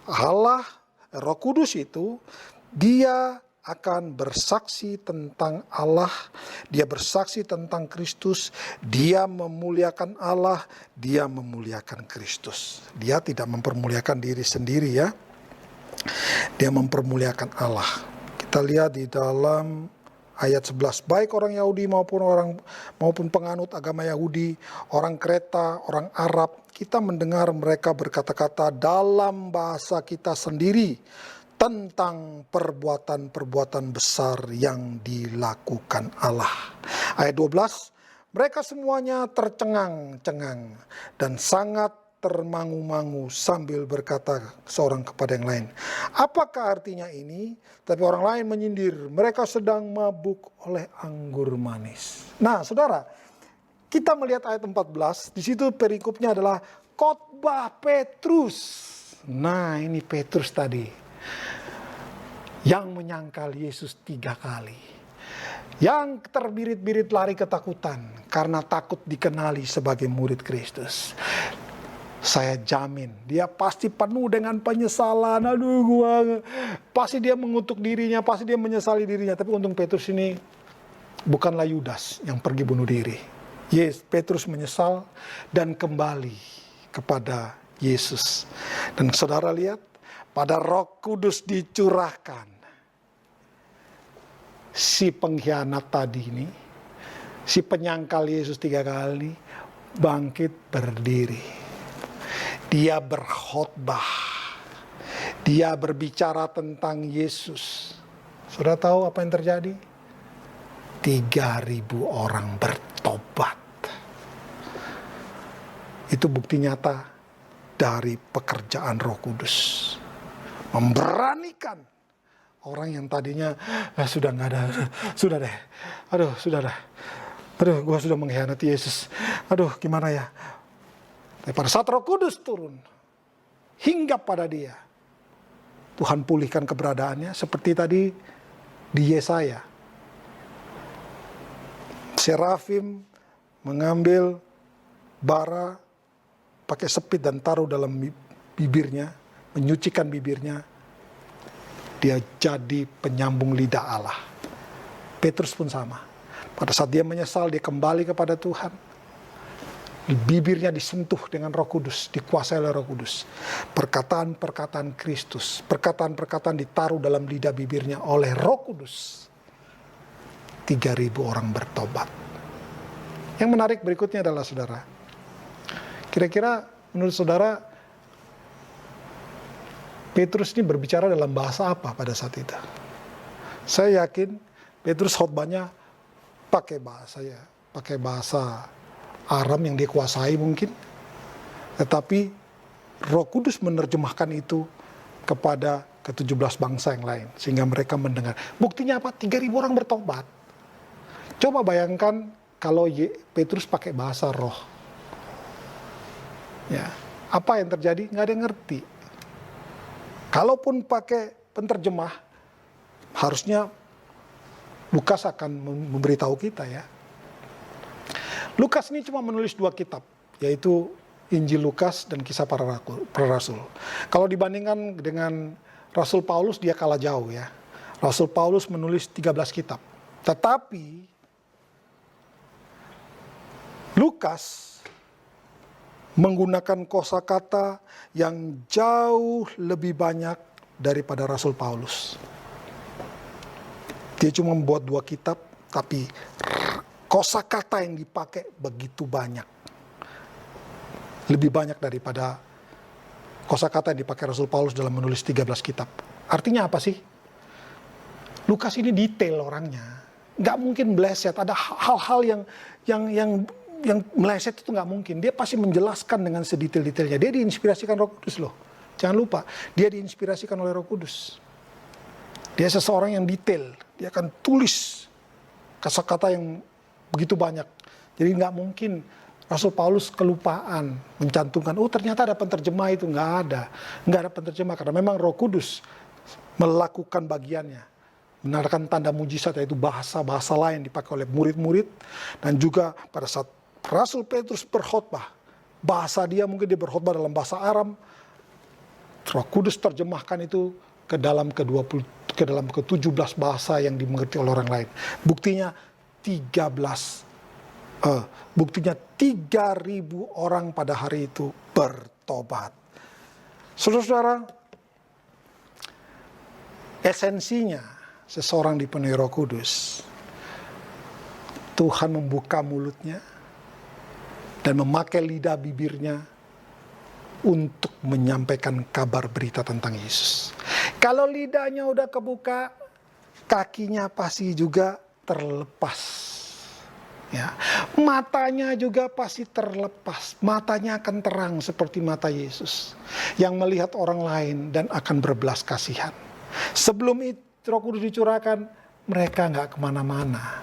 Speaker 4: Allah, Roh Kudus itu, dia akan bersaksi tentang Allah, dia bersaksi tentang Kristus, dia memuliakan Allah, dia memuliakan Kristus. Dia tidak mempermuliakan diri sendiri ya. Dia mempermuliakan Allah. Kita lihat di dalam ayat 11, baik orang Yahudi maupun penganut agama Yahudi, orang Kreta, orang Arab, kita mendengar mereka berkata-kata dalam bahasa kita sendiri tentang perbuatan-perbuatan besar yang dilakukan Allah. Ayat 12, mereka semuanya tercengang-cengang dan sangat termangu-mangu sambil berkata seorang kepada yang lain, apakah artinya ini? Tapi orang lain menyindir, mereka sedang mabuk oleh anggur manis. Nah saudara, kita melihat ayat 14, di situ perikopnya adalah khotbah Petrus. Nah ini Petrus tadi, yang menyangkal Yesus 3 kali. Yang terbirit-birit lari ketakutan karena takut dikenali sebagai murid Kristus. Saya jamin dia pasti penuh dengan penyesalan. Pasti dia mengutuk dirinya, pasti dia menyesali dirinya. Tapi untung Petrus ini bukanlah Yudas yang pergi bunuh diri. Yes, Petrus menyesal dan kembali kepada Yesus. Dan saudara lihat, pada Roh Kudus dicurahkan, si pengkhianat tadi ini, si penyangkal Yesus 3 kali, bangkit berdiri. Dia berkhotbah. Dia berbicara tentang Yesus. Sudah tahu apa yang terjadi? 3.000 orang bertobat. Itu bukti nyata dari pekerjaan Roh Kudus. Memberanikan orang yang tadinya sudah nggak ada, sudah deh, gue sudah mengkhianati Yesus, gimana ya? Tapi pada saat Roh Kudus turun, hingga pada dia, Tuhan pulihkan keberadaannya seperti tadi di Yesaya. Serafim mengambil bara, pakai sepit dan taruh dalam bibirnya, menyucikan bibirnya, dia jadi penyambung lidah Allah. Petrus pun sama. Pada saat dia menyesal, dia kembali kepada Tuhan. Bibirnya disentuh dengan Roh Kudus, dikuasai oleh Roh Kudus. Perkataan-perkataan Kristus, perkataan-perkataan ditaruh dalam lidah bibirnya oleh Roh Kudus. 3.000 orang bertobat. Yang menarik berikutnya adalah saudara, kira-kira menurut saudara, Petrus ini berbicara dalam bahasa apa pada saat itu? Saya yakin Petrus khotbahnya pakai bahasa Aram yang dia kuasai mungkin. Tetapi Roh Kudus menerjemahkan itu kepada ke-17 bangsa yang lain. Sehingga mereka mendengar. Buktinya apa? 3.000 orang bertobat. Coba bayangkan kalau Petrus pakai bahasa roh. Ya, apa yang terjadi? Nggak ada yang ngerti. Kalaupun pakai penterjemah, harusnya Lukas akan memberitahu kita ya. Lukas ini cuma menulis 2 kitab, yaitu Injil Lukas dan Kisah Para Rasul. Kalau dibandingkan dengan Rasul Paulus, dia kalah jauh ya. Rasul Paulus menulis 13 kitab. Tetapi Lukas menggunakan kosakata yang jauh lebih banyak daripada Rasul Paulus. Dia cuma membuat 2 kitab, tapi kosakata yang dipakai begitu banyak. Lebih banyak daripada kosakata yang dipakai Rasul Paulus dalam menulis 13 kitab. Artinya apa sih? Lukas ini detail orangnya. Nggak mungkin meleset. Ada hal-hal yang meleset itu nggak mungkin. Dia pasti menjelaskan dengan sedetail-detailnya. Dia diinspirasikan Roh Kudus loh. Jangan lupa, dia diinspirasikan oleh Roh Kudus. Dia seseorang yang detail. Dia akan tulis kata-kata yang begitu banyak. Jadi nggak mungkin Rasul Paulus kelupaan mencantumkan, ternyata ada penterjemah itu. Nggak ada penterjemah. Karena memang Roh Kudus melakukan bagiannya. Menandakan tanda mujizat, yaitu bahasa-bahasa lain dipakai oleh murid-murid. Dan juga pada saat Rasul Petrus berkhotbah, bahasa dia mungkin dia berkhotbah dalam bahasa Aram, Roh Kudus terjemahkan itu ke dalam ke-17 bahasa yang dimengerti oleh orang lain. Buktinya 3.000 orang pada hari itu bertobat. Saudara-saudara, esensinya seseorang dipenuhi Roh Kudus, Tuhan membuka mulutnya dan memakai lidah bibirnya untuk menyampaikan kabar berita tentang Yesus. Kalau lidahnya udah kebuka, kakinya pasti juga terlepas. Ya, matanya juga pasti terlepas. Matanya akan terang seperti mata Yesus yang melihat orang lain dan akan berbelas kasihan. Sebelum itu Roh Kudus dicurahkan, mereka nggak kemana-mana.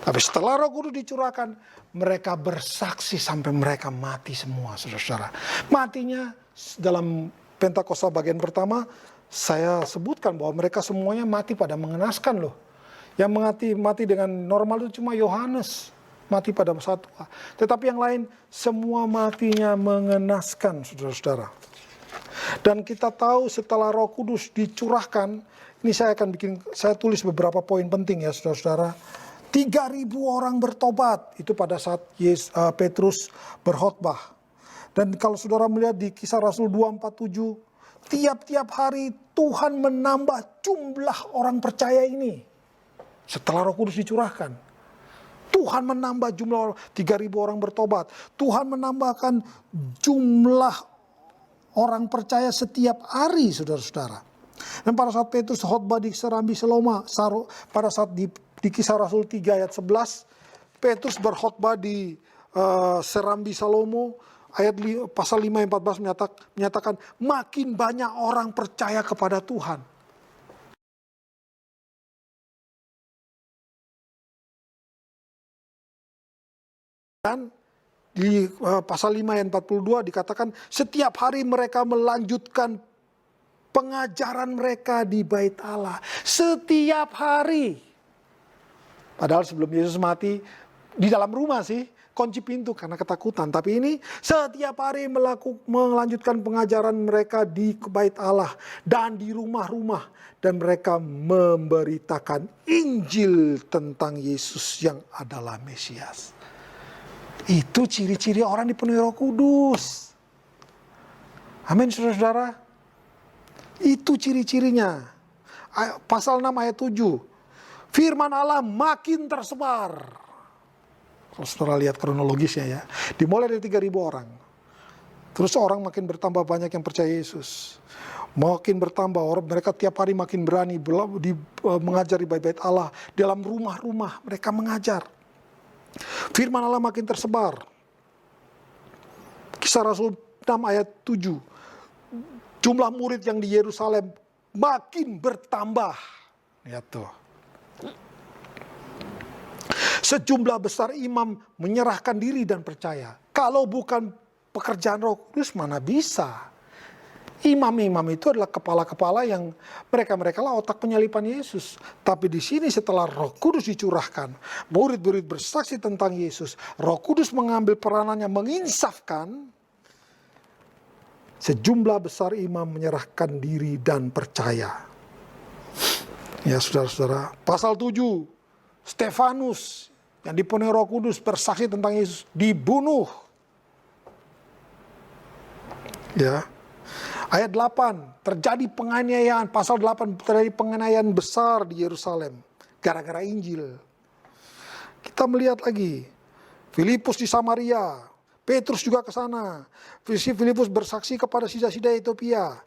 Speaker 4: Tapi setelah Roh Kudus dicurahkan, mereka bersaksi sampai mereka mati semua, saudara-saudara. Matinya dalam Pentakosta bagian pertama, saya sebutkan bahwa mereka semuanya mati pada mengenaskan loh. Yang mati dengan normal itu cuma Yohanes, mati pada saat tua. Tetapi yang lain semua matinya mengenaskan, saudara-saudara. Dan kita tahu setelah Roh Kudus dicurahkan, ini saya tulis beberapa poin penting ya saudara-saudara. 3.000 orang bertobat, itu pada saat Petrus berkhotbah. Dan kalau saudara melihat di Kisah Rasul 2:47, tiap-tiap hari Tuhan menambah jumlah orang percaya ini. Setelah Roh Kudus dicurahkan, Tuhan menambah jumlah 3.000 orang bertobat. Tuhan menambahkan jumlah orang percaya setiap hari, saudara-saudara. Dan pada saat Petrus khotbah di Serambi Seloma, pada saat di Kisah Rasul 3 ayat 11, Petrus berkhotbah di Serambi Salomo, pasal 5 ayat 14 menyatakan makin banyak orang percaya kepada Tuhan. Dan di pasal 5 ayat 42 dikatakan setiap hari mereka melanjutkan pengajaran mereka di bait Allah. Setiap hari. Padahal sebelum Yesus mati di dalam rumah sih, kunci pintu karena ketakutan. Tapi ini setiap hari melanjutkan pengajaran mereka di bait Allah dan di rumah-rumah. Dan mereka memberitakan Injil tentang Yesus yang adalah Mesias. Itu ciri-ciri orang dipenuhi Roh Kudus. Amin, saudara-saudara. Itu ciri-cirinya. Pasal 6 ayat 7. Firman Allah makin tersebar. Kalau saudara lihat kronologisnya ya. Dimulai dari 3.000 orang. Terus orang makin bertambah banyak yang percaya Yesus. Makin bertambah orang, mereka tiap hari makin berani mengajar di bait-bait Allah. Dalam rumah-rumah mereka mengajar. Firman Allah makin tersebar. Kisah Rasul 6 ayat 7. Jumlah murid yang di Yerusalem makin bertambah. Ya tuh. Sejumlah besar imam menyerahkan diri dan percaya. Kalau bukan pekerjaan Roh Kudus mana bisa. Imam-imam itu adalah kepala-kepala yang mereka lah otak penyalipan Yesus. Tapi di sini setelah Roh Kudus dicurahkan, murid-murid bersaksi tentang Yesus, Roh Kudus mengambil peranannya menginsafkan, sejumlah besar imam menyerahkan diri dan percaya. Ya saudara-saudara, pasal 7, Stefanus yang dipenuhi Roh Kudus bersaksi tentang Yesus dibunuh. Ya. Ayat 8, terjadi penganiayaan, pasal 8 terjadi penganiayaan besar di Yerusalem gara-gara Injil. Kita melihat lagi, Filipus di Samaria, Petrus juga ke sana. Filipus bersaksi kepada sida-sida Ethiopia.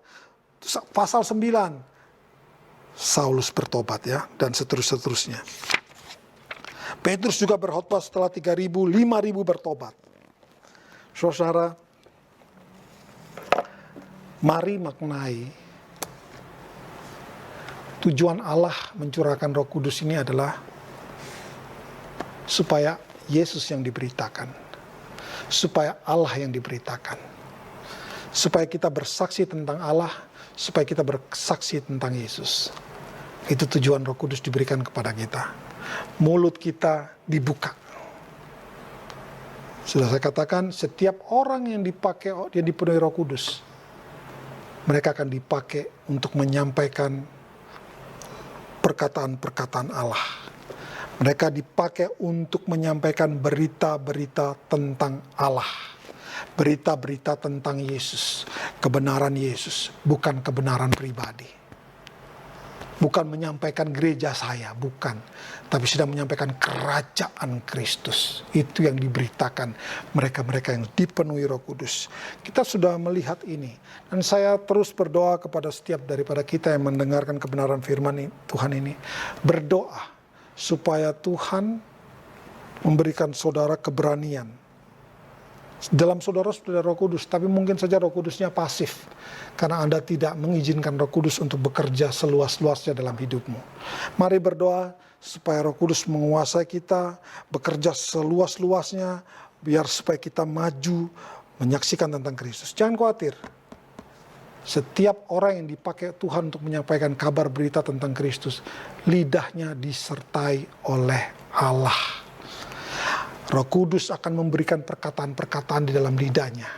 Speaker 4: Pasal 9, Saulus bertobat ya, dan seterusnya. Petrus juga berkhotbah setelah 3.000, 5.000 bertobat. Saudara, mari maknai tujuan Allah mencurahkan Roh Kudus ini adalah supaya Yesus yang diberitakan, supaya Allah yang diberitakan, supaya kita bersaksi tentang Allah, supaya kita bersaksi tentang Yesus. Itu tujuan Roh Kudus diberikan kepada kita. Mulut kita dibuka. Sudah saya katakan, setiap orang yang dipenuhi Roh Kudus, mereka akan dipakai untuk menyampaikan perkataan-perkataan Allah. Mereka dipakai untuk menyampaikan berita-berita tentang Allah. Berita-berita tentang Yesus. Kebenaran Yesus, bukan kebenaran pribadi. Bukan menyampaikan gereja saya, bukan. Tapi sedang menyampaikan kerajaan Kristus. Itu yang diberitakan mereka-mereka yang dipenuhi Roh Kudus. Kita sudah melihat ini. Dan saya terus berdoa kepada setiap daripada kita yang mendengarkan kebenaran firman Tuhan ini. Berdoa supaya Tuhan memberikan saudara keberanian. Dalam saudara sudah ada Roh Kudus, tapi mungkin saja Roh Kudusnya pasif karena Anda tidak mengizinkan Roh Kudus untuk bekerja seluas-luasnya dalam hidupmu. Mari berdoa supaya Roh Kudus menguasai kita, bekerja seluas-luasnya, biar supaya kita maju menyaksikan tentang Kristus. Jangan khawatir. Setiap orang yang dipakai Tuhan untuk menyampaikan kabar berita tentang Kristus, lidahnya disertai oleh Allah. Roh Kudus akan memberikan perkataan-perkataan di dalam lidahnya,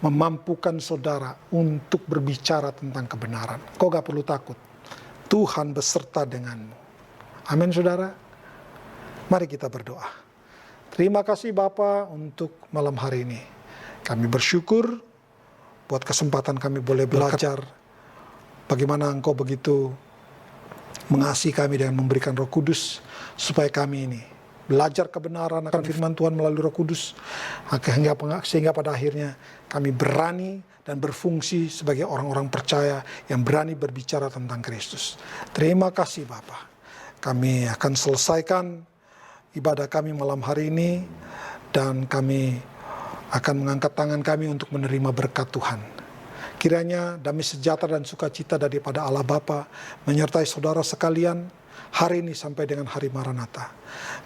Speaker 4: memampukan saudara untuk berbicara tentang kebenaran. Kau gak perlu takut, Tuhan beserta denganmu. Amin saudara. Mari kita berdoa. Terima kasih Bapa untuk malam hari ini. Kami bersyukur buat kesempatan kami boleh belajar bagaimana Engkau begitu mengasihi kami dengan memberikan Roh Kudus, supaya kami ini belajar kebenaran akan firman Tuhan melalui Roh Kudus, sehingga pada akhirnya kami berani dan berfungsi sebagai orang-orang percaya yang berani berbicara tentang Kristus. Terima kasih Bapa. Kami akan selesaikan ibadah kami malam hari ini, dan kami akan mengangkat tangan kami untuk menerima berkat Tuhan. Kiranya damai sejahtera dan sukacita daripada Allah Bapa menyertai saudara sekalian hari ini sampai dengan hari Maranatha.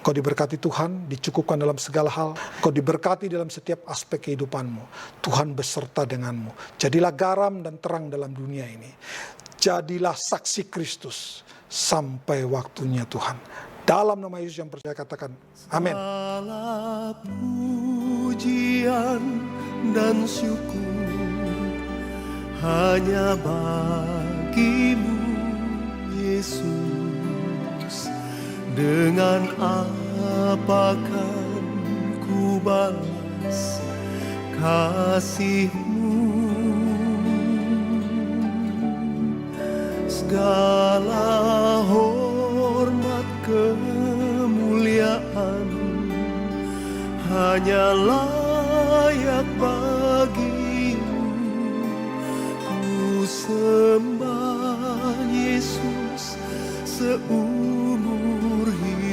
Speaker 4: Kau diberkati Tuhan, dicukupkan dalam segala hal. Kau diberkati dalam setiap aspek kehidupanmu. Tuhan beserta denganmu. Jadilah garam dan terang dalam dunia ini. Jadilah saksi Kristus sampai waktunya Tuhan. Dalam nama Yesus yang percaya katakan, amin.
Speaker 5: Segala pujian dan syukur hanya bagimu, Yesus. Dengan apakan ku balas kasih-Mu? Segala hormat kemuliaan hanya layak bagi-Mu. Ku sembah Yesus seumur hidup.